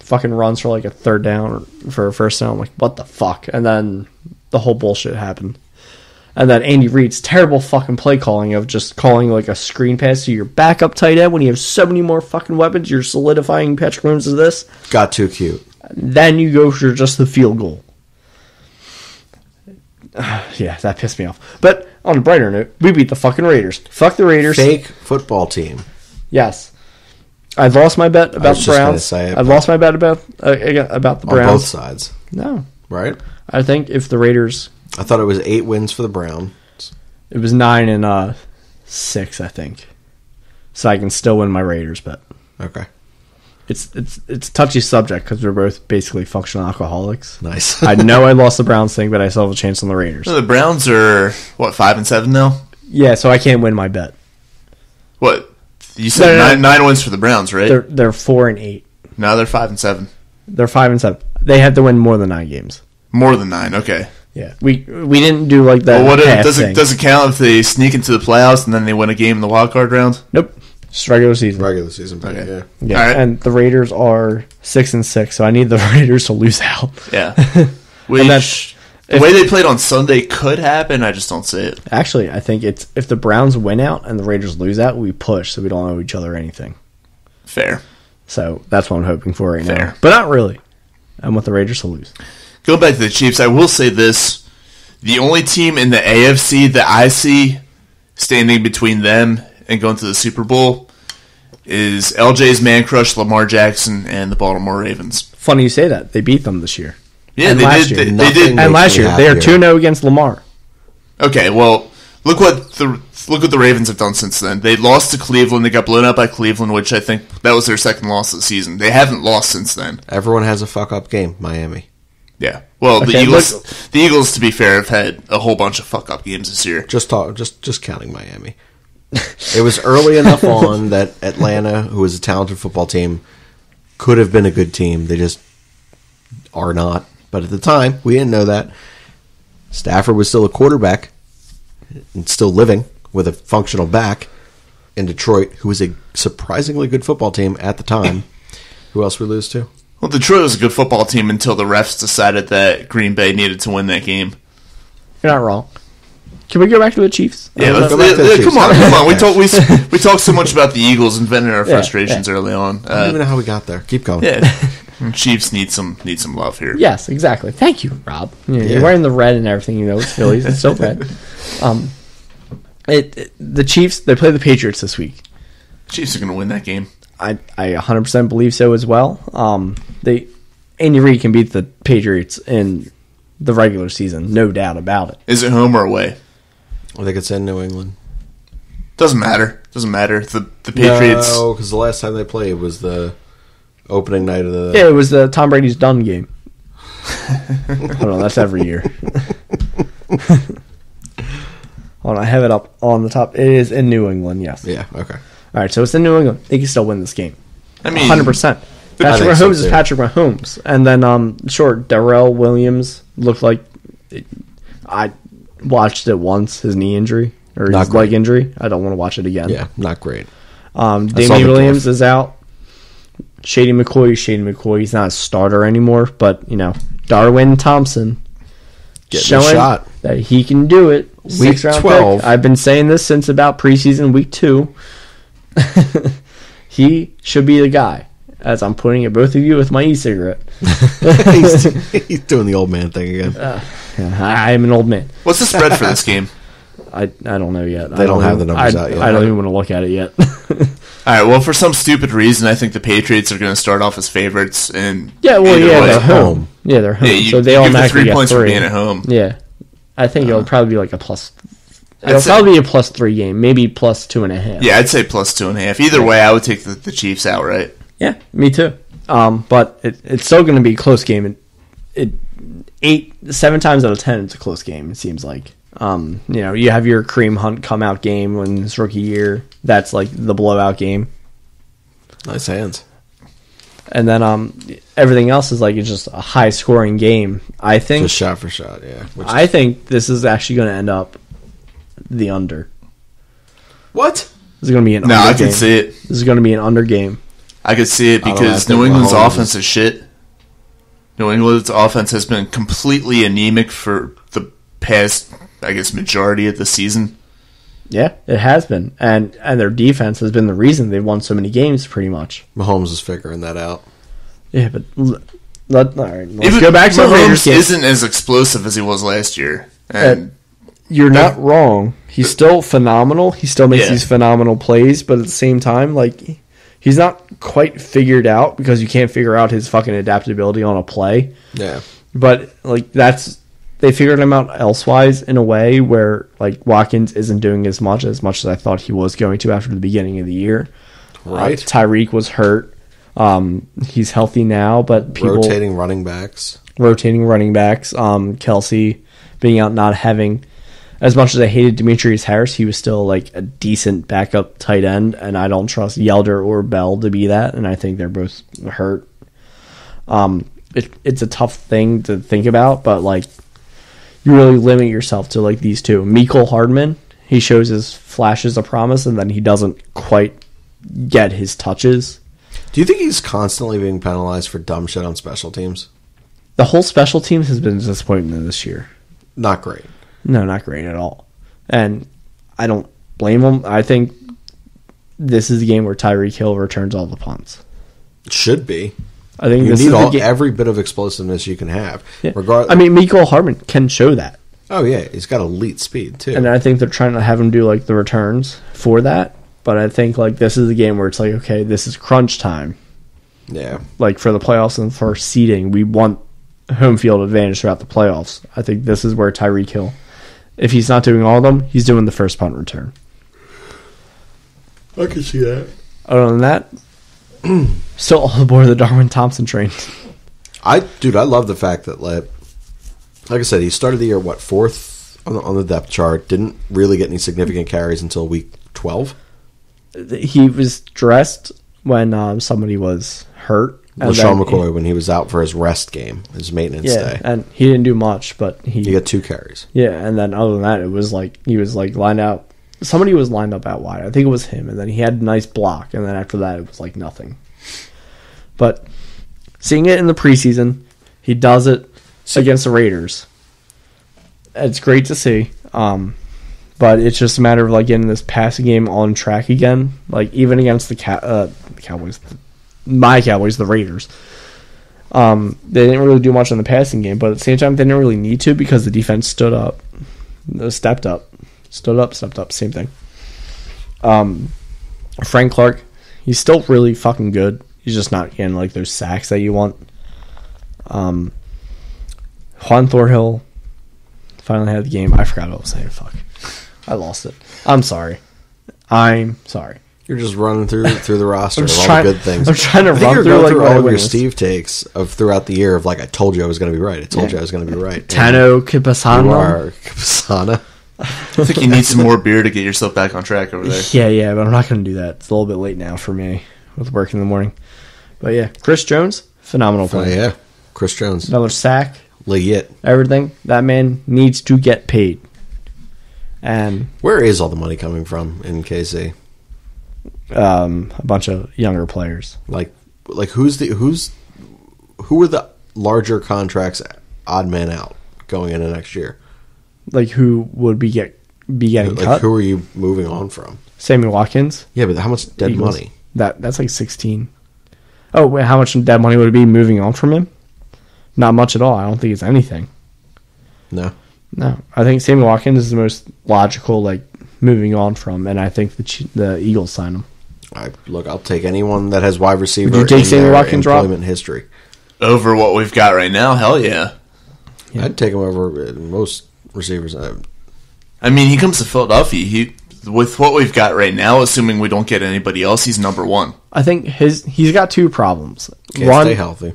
Fucking runs for like a third down or for a first down. I'm like, what the fuck? And then the whole bullshit happened. And then Andy Reid's terrible fucking play calling of just calling like a screen pass to your backup tight end when you have so many more fucking weapons. You're solidifying Patrick Mahomes as this. Got too cute. Then you go for just the field goal. Yeah, that pissed me off. But on a brighter note, we beat the fucking Raiders. Fuck the Raiders. Fake football team. Yes. I've lost my bet about the Browns. I've lost my bet about the Browns. On both sides. No. Right? I think if the Raiders... I thought it was 8 wins for the Browns. It was 9 and 6, I think. So I can still win my Raiders bet. Okay. It's a touchy subject because we're both basically functional alcoholics. Nice. I know I lost the Browns thing, but I still have a chance on the Raiders. So the Browns are, 5-7 now? Yeah, so I can't win my bet. What? You said nine wins for the Browns, right? They're 4-8. No, they're 5-7. They're 5-7. They have to win more than 9 games. More than 9, okay. Yeah, we didn't do like that. Well, does it count if they sneak into the playoffs and then they win a game in the wild card round? Nope, just regular season. Regular season, okay. Yeah. Right. And the Raiders are 6-6, so I need the Raiders to lose out. Yeah, which the way they played on Sunday could happen. I just don't see it. Actually, I think it's if the Browns win out and the Raiders lose out, we push, so we don't owe each other anything. Fair. So that's what I'm hoping for right now, but not really. I want the Raiders to lose. Going back to the Chiefs, I will say this. The only team in the AFC that I see standing between them and going to the Super Bowl is LJ's man crush, Lamar Jackson, and the Baltimore Ravens. Funny you say that. They beat them this year. Yeah, they did. They did. And last year, they are 2-0 against Lamar. Okay, well, look what the Ravens have done since then. They lost to Cleveland. They got blown out by Cleveland, which I think that was their second loss of the season. They haven't lost since then. Everyone has a fuck-up game, Miami. Yeah. Well, the Eagles, to be fair, have had a whole bunch of fuck-up games this year. Just counting Miami. It was early enough on that Atlanta, who is a talented football team, could have been a good team. They just are not. But at the time, we didn't know that. Stafford was still a quarterback and still living with a functional back in Detroit, who was a surprisingly good football team at the time. Who else we lose to? Well, Detroit was a good football team until the refs decided that Green Bay needed to win that game. You're not wrong. Can we go back to the Chiefs? Yeah, let's go back to the Chiefs. Come on. We talked so much about the Eagles and venting our frustrations early on. I don't even know how we got there. Keep going. Yeah, Chiefs need some love here. Yes, exactly. Thank you, Rob. You're wearing the red and everything. It's Phillies. It's so red. The Chiefs, they play the Patriots this week. Chiefs are going to win that game. I 100% believe so as well. Andy Reid can beat the Patriots in the regular season, no doubt about it. Is it home or away? I think it's in New England. Doesn't matter. The Patriots. No, because the last time they played was the opening night of the. Yeah, it was the Tom Brady's done game. Hold on, that's every year. Hold on, I have it up on the top. It is in New England, yes. Yeah, okay. All right, so it's in New England. They can still win this game. I mean, 100%. Patrick Mahomes is Patrick Mahomes. And then, sure, Darrell Williams looked like... I watched it once, his knee injury, or his leg injury. I don't want to watch it again. Yeah, not great. Damian Williams is out. Shady McCoy. He's not a starter anymore, but, Darwin Thompson showing that he can do it. Week 12. Pick. I've been saying this since about preseason week 2. He should be the guy. As I'm pointing at both of you with my e-cigarette. he's doing the old man thing again. I am an old man. What's the spread for this game? I don't know yet. They don't have the numbers out yet. I don't even want to look at it yet. All right. Well, for some stupid reason, I think the Patriots are going to start off as favorites. And they're home. Yeah, they're home. Yeah, so they automatically get 3 points for 3 being at home. Yeah, I think it'll probably be like a plus. It'll probably be a +3 game, maybe +2.5. Yeah, I'd say +2.5. Either way, I would take the Chiefs outright. Yeah, me too. But it's still going to be a close game. 7 times out of 10, it's a close game. It seems like. You have your Kareem Hunt come out game when his rookie year. That's like the blowout game. Nice hands. And then everything else is like it's just a high scoring game. I think just shot for shot. Yeah. I think this is actually going to end up the under. What? This is going to be an under I game. can see it. This is going to be an under game. I could see it because New England's offense is shit. New England's offense has been completely anemic for the past, I guess, majority of the season. Yeah, it has been. And their defense has been the reason they've won so many games, pretty much. Mahomes is figuring that out. Yeah, but let's go back to the Raiders game. Isn't as explosive as he was last year. And you're not wrong. He's still phenomenal. He still makes these phenomenal plays, but at the same time, like, he's not quite figured out because you can't figure out his fucking adaptability on a play. Yeah. But, like, they figured him out elsewise in a way where, like, Watkins isn't doing as much as I thought he was going to after the beginning of the year. Right. Tyreek was hurt. He's healthy now, but rotating running backs. Kelsey being out, not having... As much as I hated Demetrius Harris, he was still like a decent backup tight end, and I don't trust Yelder or Bell to be that, and I think they're both hurt. It's a tough thing to think about, but like you really limit yourself to like these two. Mecole Hardman, he shows his flashes of promise, and then he doesn't quite get his touches. Do you think he's constantly being penalized for dumb shit on special teams? The whole special teams has been disappointing this year. Not great. No, not great at all. And I don't blame him. I think this is the game where Tyreek Hill returns all the punts. It should be. I think you need every bit of explosiveness you can have. Yeah. I mean, Mecole Hardman can show that. Oh, yeah. He's got elite speed, too. And I think they're trying to have him do, like, the returns for that. But I think, like, this is the game where it's like, okay, this is crunch time. Yeah. Like, for the playoffs and for seeding, we want home field advantage throughout the playoffs. I think this is where Tyreek Hill... If he's not doing all of them, he's doing the first punt return. I can see that. Other than that, still all aboard the Darwin Thompson train. I love the fact that, like I said, he started the year, fourth on the depth chart, didn't really get any significant carries until week 12. He was dressed when somebody was hurt. LaShawn McCoy when he was out for his rest game, his maintenance day. And he didn't do much, but he got 2 carries. Yeah, and then other than that, it was like he was like lined out. Somebody was lined up out wide. I think it was him, and then he had a nice block, and then after that, it was like nothing. But seeing it in the preseason, he does it against the Raiders. It's great to see. But it's just a matter of like getting this passing game on track again. Like even against the Cowboys. My Cowboys, the Raiders. They didn't really do much on the passing game, but at the same time, they didn't really need to because the defense stepped up. Same thing. Frank Clark, he's still really fucking good. He's just not getting like those sacks that you want. Juan Thorhill finally had the game. I forgot what I was saying. Fuck. I lost it. I'm sorry. You're just running through the roster of all trying, the good things. I'm trying to I think run you're through, going like, through my all of your winners. Steve takes of throughout the year of like, I told you I was going to be right. I told you I was going to be right. Tano You Kipasana. are Kipasana. I think you need some more beer to get yourself back on track over there. Yeah, but I'm not going to do that. It's a little bit late now for me with work in the morning. But yeah, Chris Jones, phenomenal Oh, player. yeah. Chris Jones. Another sack, Legit. everything. That man needs to get paid. And Where is all the money coming from in KC? a bunch of younger players. Like who are the larger contracts odd man out going into next year? Like who would be getting Like cut? who are you moving on from? Sammy Watkins. Yeah, but how much dead Eagles. money? That's like 16. Oh, wait, how much dead money would it be moving on from him? Not much at all. I don't think it's anything. No. No, I think Sammy Watkins is the most logical, like, moving on from, and I think the Eagles sign him. I'll take anyone that has wide receiver Would you take in Sammy their Watkins, Rob? employment history. Over what we've got right now, hell yeah. Yeah. I'd take him over most receivers. I mean, he comes to Philadelphia. With what we've got right now, assuming we don't get anybody else, he's number one. I think he's got two problems. Can't One, stay healthy.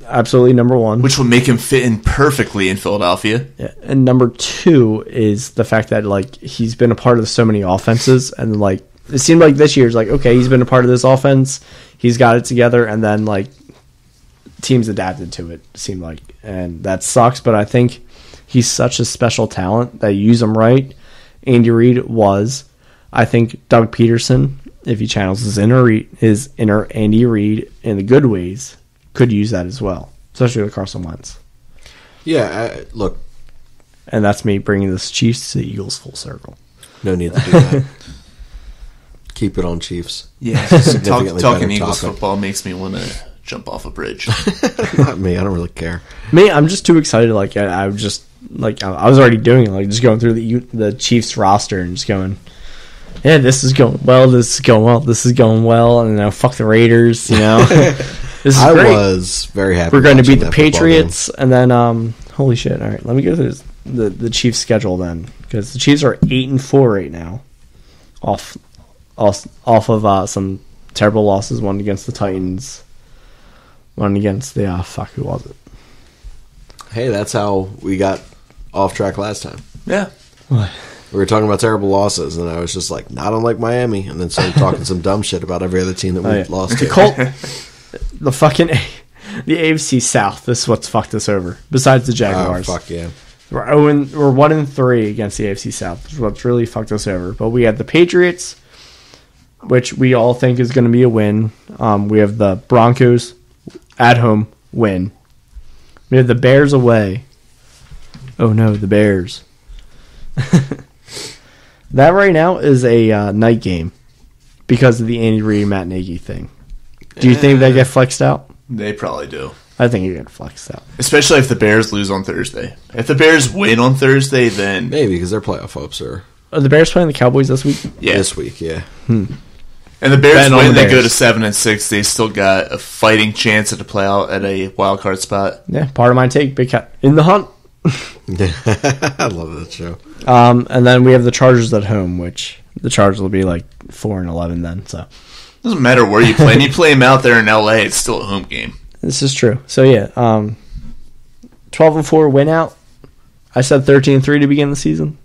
absolutely number one. Which will make him fit in perfectly in Philadelphia. Yeah. And number two is the fact that, like, he's been a part of so many offenses, and, like, it seemed like this year's like, okay, he's been a part of this offense, he's got it together, and then, like, teams adapted to it, seemed like, and that sucks. But I think he's such a special talent that you use him right. Andy Reid was. I think Doug Peterson, if he channels his inner Andy Reid in the good ways, could use that as well, especially with Carson Wentz. Yeah, look, And that's me bringing this Chiefs to the Eagles full circle. no need to do that. Keep it on Chiefs. Yeah, Significantly talking better Eagles topic. football makes me want to jump off a bridge. Not me. I don't really care. Me, I'm just too excited. Like I was already doing it. Like just going through the Chiefs roster and just going, yeah, this is going well. This is going well. This is going well. And now fuck the Raiders. You know, this is I great. was very happy. We're going to beat watching the that football Patriots, and then holy shit! All right, let me go through the Chiefs schedule then, because the Chiefs are 8-4 right now, off of some terrible losses. One against the Titans, one against the who was it? game. Hey, that's how we got off track last time. Yeah. What? We were talking about terrible losses, and I was just like, not unlike Miami, and then started talking some dumb shit about every other team that we lost to. The fucking the AFC South. This is what's fucked us over. Besides the Jaguars, Oh, fuck yeah. we're 1-3 against the AFC South. Which is what's really fucked us over. But we had the Patriots, which we all think is going to be a win. We have the Broncos at home win. We have the Bears away. Oh no, the Bears. That right now is a night game because of the Andy Reid Matt Nagy thing. Do you think they get flexed out? They probably do. I think you get flexed out. Especially if the Bears lose on Thursday. If the Bears win on Thursday, then... Maybe, because their playoff hopes are Are the Bears playing the Cowboys this week? Yeah. this week, yeah. And the Bears Bet on win, the they go Bears. to 7-6. They still got a fighting chance at the playout at a wild card spot. Yeah, part of my take. Big Cat in the hunt. I love that show. And then we have the Chargers at home, which the Chargers will be like 4-11 then. So Doesn't matter where you play. And you play them out there in LA, it's still a home game. this is true. So yeah, 12-4 win out. I said 13-3 to begin the season.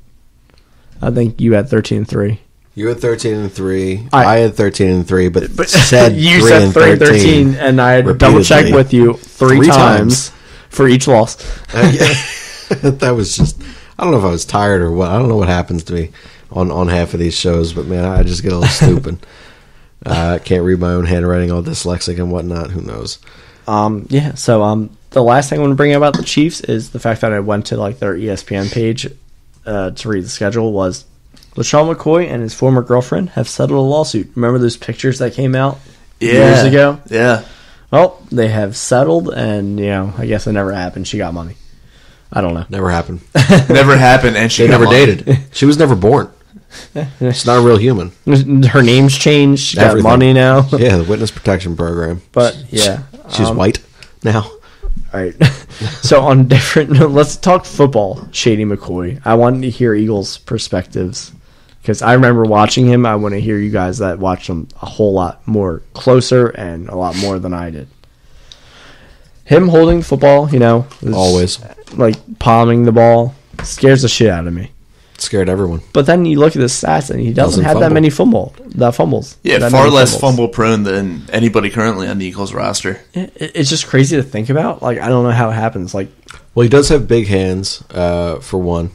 I think you had 13-3. You had 13-3. I I had 13-3, but said you 3 said and 3-13, and I had to double check repeatedly. with you three times for each loss. That was just, I don't know if I was tired or what. I don't know what happens to me on half of these shows, but man, I just get a little stupid. I can't read my own handwriting, all dyslexic and whatnot. Who knows? Yeah, so the last thing I want to bring up about the Chiefs is the fact that I went to like their ESPN page to read the schedule was LaShawn McCoy and his former girlfriend have settled a lawsuit. Remember those pictures that came out years ago? Yeah. Well, they have settled, and, I guess it never happened. She got money. I don't know. Never happened. Never happened, and she They got never money. dated. She was never born. She's not a real human. Her name's changed. She got Everything. money now. Yeah, the witness protection program. But, yeah. She's white now. All right. So on different, let's talk football. Shady McCoy. I wanted to hear Eagles' perspectives because I remember watching him. I want to hear you guys that watched him a whole lot more closer and a lot more than I did. Him holding the football, always like palming the ball, scares the shit out of me. Scared everyone. But then you look at his stats, and he doesn't have that many fumbles. Yeah, far less fumble prone than anybody currently on the Eagles roster. It's just crazy to think about. Like, I don't know how it happens. Like, well, he does have big hands. For one,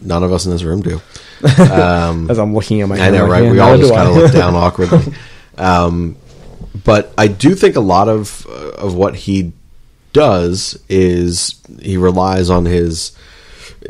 none of us in this room do. As I'm looking at my hand, I know, right? We all just kind of look down awkwardly. But I do think a lot of what he does is he relies on his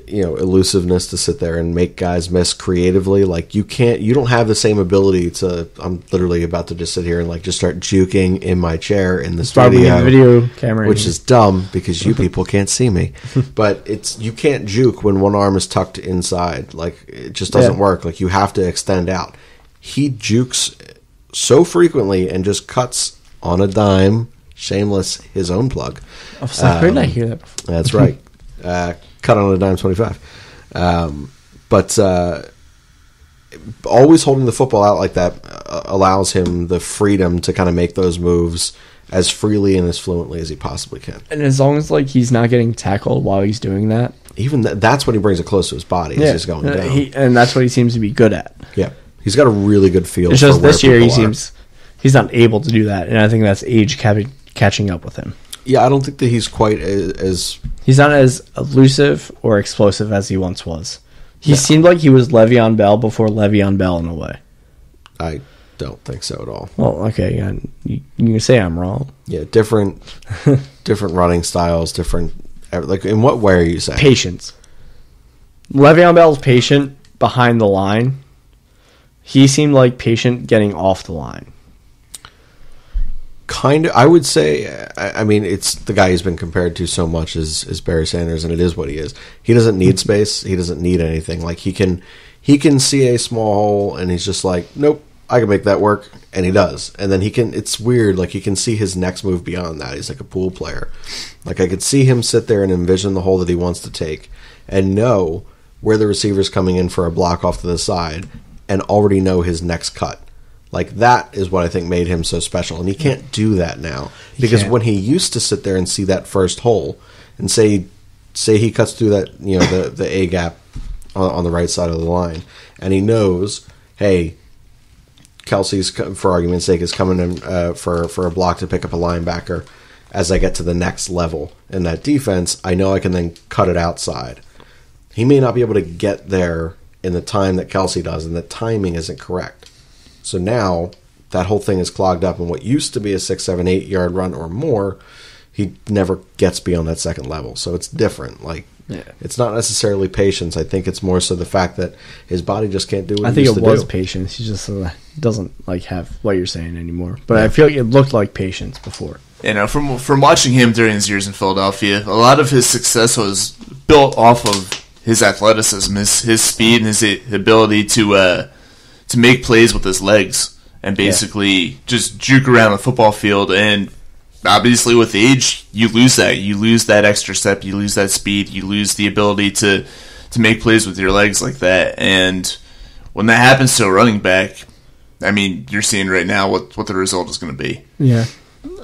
elusiveness to sit there and make guys miss creatively. Like you don't have the same ability to. I'm literally about to just sit here and just start juking in my chair in the studio, video camera, which is dumb because you people can't see me. But you can't juke when one arm is tucked inside. Like it just doesn't work. Like you have to extend out. He jukes so frequently and just cuts on a dime. Shameless, his own plug. I was like, where did I hear that before? That's right. Cut on a dime 25. But always holding the football out like that allows him the freedom to kind of make those moves as freely and as fluently as he possibly can. And as long as he's not getting tackled while he's doing that. Even that's when he brings it close to his body as he's going down. And that's what he seems to be good at. Yeah. He's got a really good feel. It's just this year he's not able to do that. And I think that's age catching up with him. Yeah, I don't think that he's quite as... He's not as elusive or explosive as he once was. He seemed like he was Le'Veon Bell before Le'Veon Bell in a way. I don't think so at all. Well, okay, you can say I'm wrong. Yeah, different running styles, different... Like, in what way are you saying? Patience. Le'Veon Bell's patient behind the line. He seemed like patient getting off the line. Kind of, I would say. I mean, it's the guy he's been compared to so much is Barry Sanders, and it is what he is. He doesn't need space. He doesn't need anything. Like he can see a small hole, and he's just like, nope, I can make that work, and he does. And then he can. It's weird. Like he can see his next move beyond that. He's like a pool player. Like I could see him sit there and envision the hole that he wants to take, and know where the receiver's coming in for a block off to the side, and already know his next cut. Like, that is what I think made him so special. And he can't do that now. Because when he used to sit there and see that first hole and say he cuts through that, the A gap on the right side of the line, and he knows, hey, Kelsey's, for argument's sake, is coming in for a block to pick up a linebacker. As I get to the next level in that defense, I know I can then cut it outside. He may not be able to get there in the time that Kelsey does, and the timing isn't correct. So now that whole thing is clogged up, and what used to be a 6, 7, 8 yard run or more, he never gets beyond that second level. So it's different. It's not necessarily patience. I think it's more so the fact that his body just can't do what he used to do. I think it was patience. He just doesn't have what you're saying anymore. But I feel like it looked like patience before. From watching him during his years in Philadelphia, a lot of his success was built off of his athleticism, his speed, and his ability to make plays with his legs and basically just juke around the football field. And obviously with age, you lose that. You lose that extra step. You lose that speed. You lose the ability to make plays with your legs like that. And when that happens to a running back, I mean, you're seeing right now what the result is going to be. Yeah.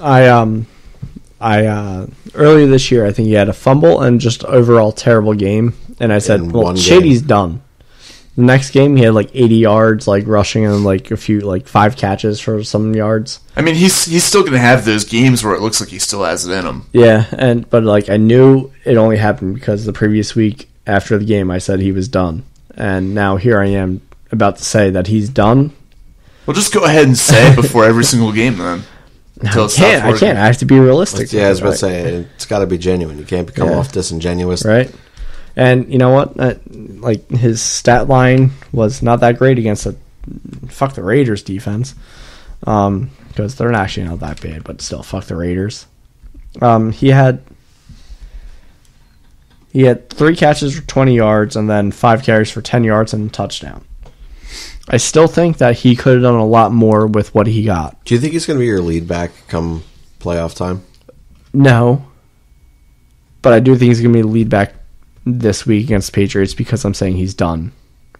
I earlier this year, I think he had a fumble and just overall terrible game. And I said, well, Shady's done. The next game, he had 80 yards, rushing and a few 5 catches for some yards. I mean, he's still going to have those games where it looks like he still has it in him. Yeah, but I knew it only happened because the previous week after the game, I said he was done, and now here I am about to say that he's done. Well, just go ahead and say it before every single game, then. I can't. I have to be realistic. I was about to say it's got to be genuine. You can't come off disingenuous, right? And you know what? His stat line was not that great against the Raiders defense, because they're actually not that bad, but still, fuck the Raiders. He had 3 catches for 20 yards and then 5 carries for 10 yards and a touchdown. I still think that he could have done a lot more with what he got. Do you think he's going to be your lead back come playoff time? No. But I do think he's going to be the lead back this week against the Patriots because I'm saying he's done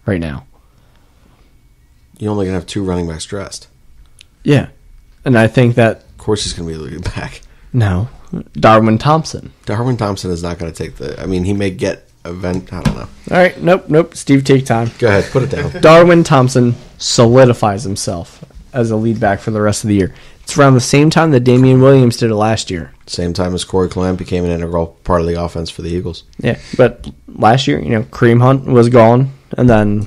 right now. You're only going to have 2 running backs dressed. Yeah. And I think that... Of course he's going to be the lead back. No. Darwin Thompson. Darwin Thompson is not going to take the... I mean, he may get event... I don't know. All right. Nope. Steve, take time. Go ahead. Put it down. Darwin Thompson solidifies himself as a lead back for the rest of the year. It's around the same time that Damian Williams did it last year. Same time as Corey Clement became an integral part of the offense for the Eagles. Yeah, but last year, Kareem Hunt was gone, and then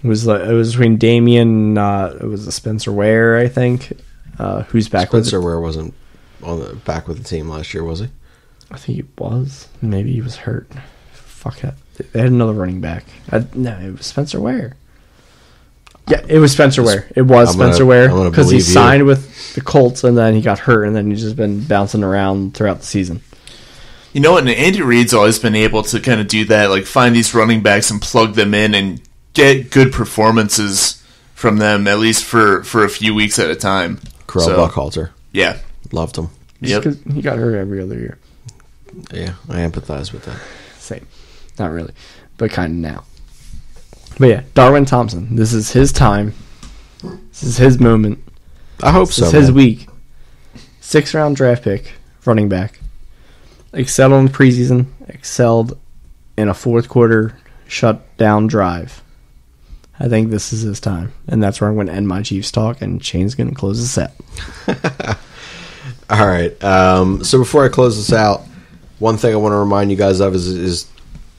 it was between Damian, it was Spencer Ware, I think, who's back. Spencer Ware wasn't back with the team last year, was he? I think he was. Maybe he was hurt. Fuck it. They had another running back. No, it was Spencer Ware. Yeah, it was Spencer Ware. It was Spencer Ware because he signed with the Colts and then he got hurt and then he's just been bouncing around throughout the season. You know what? And Andy Reid's always been able to kind of do that, like find these running backs and plug them in and get good performances from them, at least for a few weeks at a time. Buckhalter. Yeah. Loved him. Yep. He got hurt every other year. Yeah, I empathize with that. Same. Not really, but kind of now. But yeah, Darwin Thompson. This is his time. This is his moment. I hope so. This is his week. 6th round draft pick, running back. Excelled in the preseason. Excelled in a 4th quarter shutdown drive. I think this is his time. And that's where I'm going to end my Chiefs talk, and Shane's going to close the set. All right. So before I close this out, one thing I want to remind you guys of is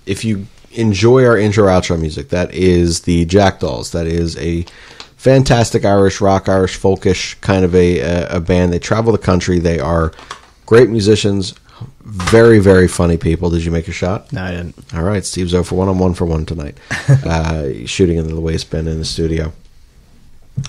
if you enjoy our intro outro music, that is the Jackdaws. That is a fantastic Irish rock, Irish folkish kind of a band. They travel the country. They are great musicians, very, very funny people. Did you make a shot? No, I didn't. All right, Steve's 0 for 1. I'm 1 for 1 tonight. Shooting into the waste bin in the studio.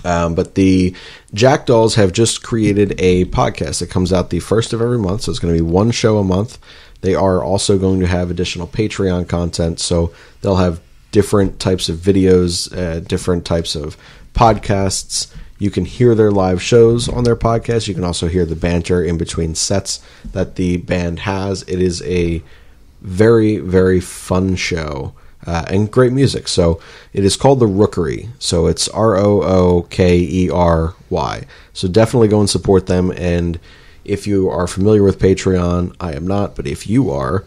But the Jackdaws have just created a podcast that comes out the first of every month, so it's going to be 1 show a month. They are also going to have additional Patreon content, so they'll have different types of videos, different types of podcasts. You can hear their live shows on their podcast. You can also hear the banter in between sets that the band has. It is a very, very fun show and great music. So it is called The Rookery. So it's ROOKERY. So definitely go and support them. And if you are familiar with Patreon, I am not, but if you are,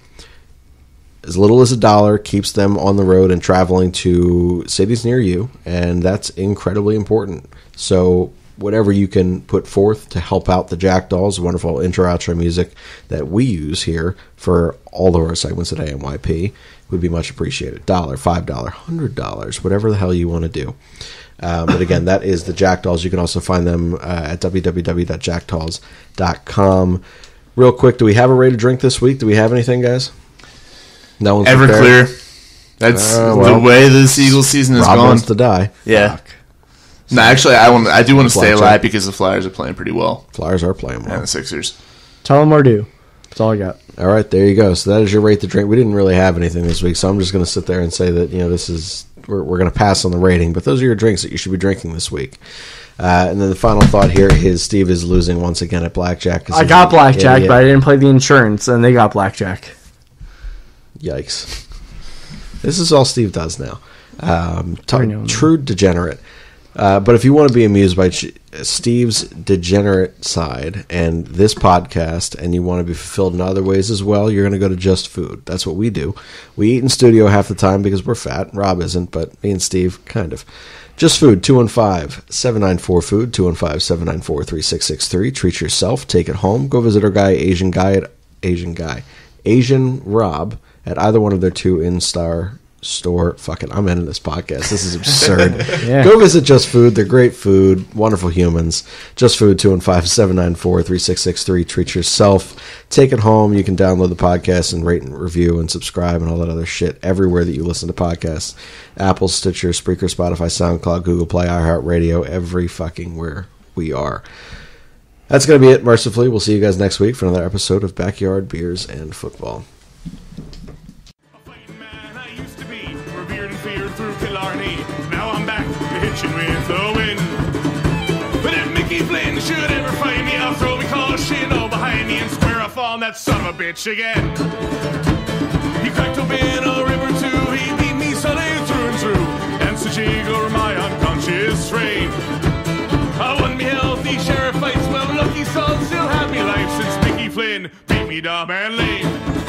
as little as $1 keeps them on the road and traveling to cities near you, and that's incredibly important. So whatever you can put forth to help out the Jackdaws, wonderful intro-outro music that we use here for all of our segments at AMYP, would be much appreciated. $1, $5, $100, whatever the hell you want to do. But again, that is the Jackdaws. You can also find them at www.jackdaws.com. Real quick, do we have a rated drink this week? Do we have anything, guys? No one's Everclear. That's the way this Eagles season has Rob gone. wants to die. Yeah. Fuck. No, actually, I do want to stay alive because the Flyers are playing pretty well. Flyers are playing well. And the Sixers. Tell them or do. That's all I got. All right, there you go. So that is your rate the drink. We didn't really have anything this week, so I'm just going to sit there and say that this is we're going to pass on the rating. But those are your drinks that you should be drinking this week. And then the final thought here is Steve is losing once again at blackjack. I got blackjack, but I didn't play the insurance, and they got blackjack. Yikes! This is all Steve does now. True degenerate. But if you want to be amused by Steve's degenerate side and this podcast, and you want to be fulfilled in other ways as well, you're going to go to Just Food. That's what we do. We eat in studio half the time because we're fat. Rob isn't, but me and Steve, kind of. Just Food, 215-794-FOOD, 215-794-3663. Treat yourself. Take it home. Go visit our guy, Asian Rob, at either one of their 2 in-star store. Fucking, I'm ending this podcast. This is absurd. Yeah. Go visit Just Food. They're great food, wonderful humans. Just Food, 215-794-3663. Treat yourself. Take it home. You can download the podcast and rate and review and subscribe and all that other shit everywhere that you listen to podcasts. Apple, Stitcher, Spreaker, Spotify, SoundCloud, Google Play, iHeartRadio, every fucking where we are. That's going to be it, mercifully. We'll see you guys next week for another episode of Backyard Beers and Football. Now I'm back to hitching with a win. But if Mickey Flynn should ever find me, I'll throw me caution all behind me and square off on that son of a bitch again. win. Beat me dumb and lame.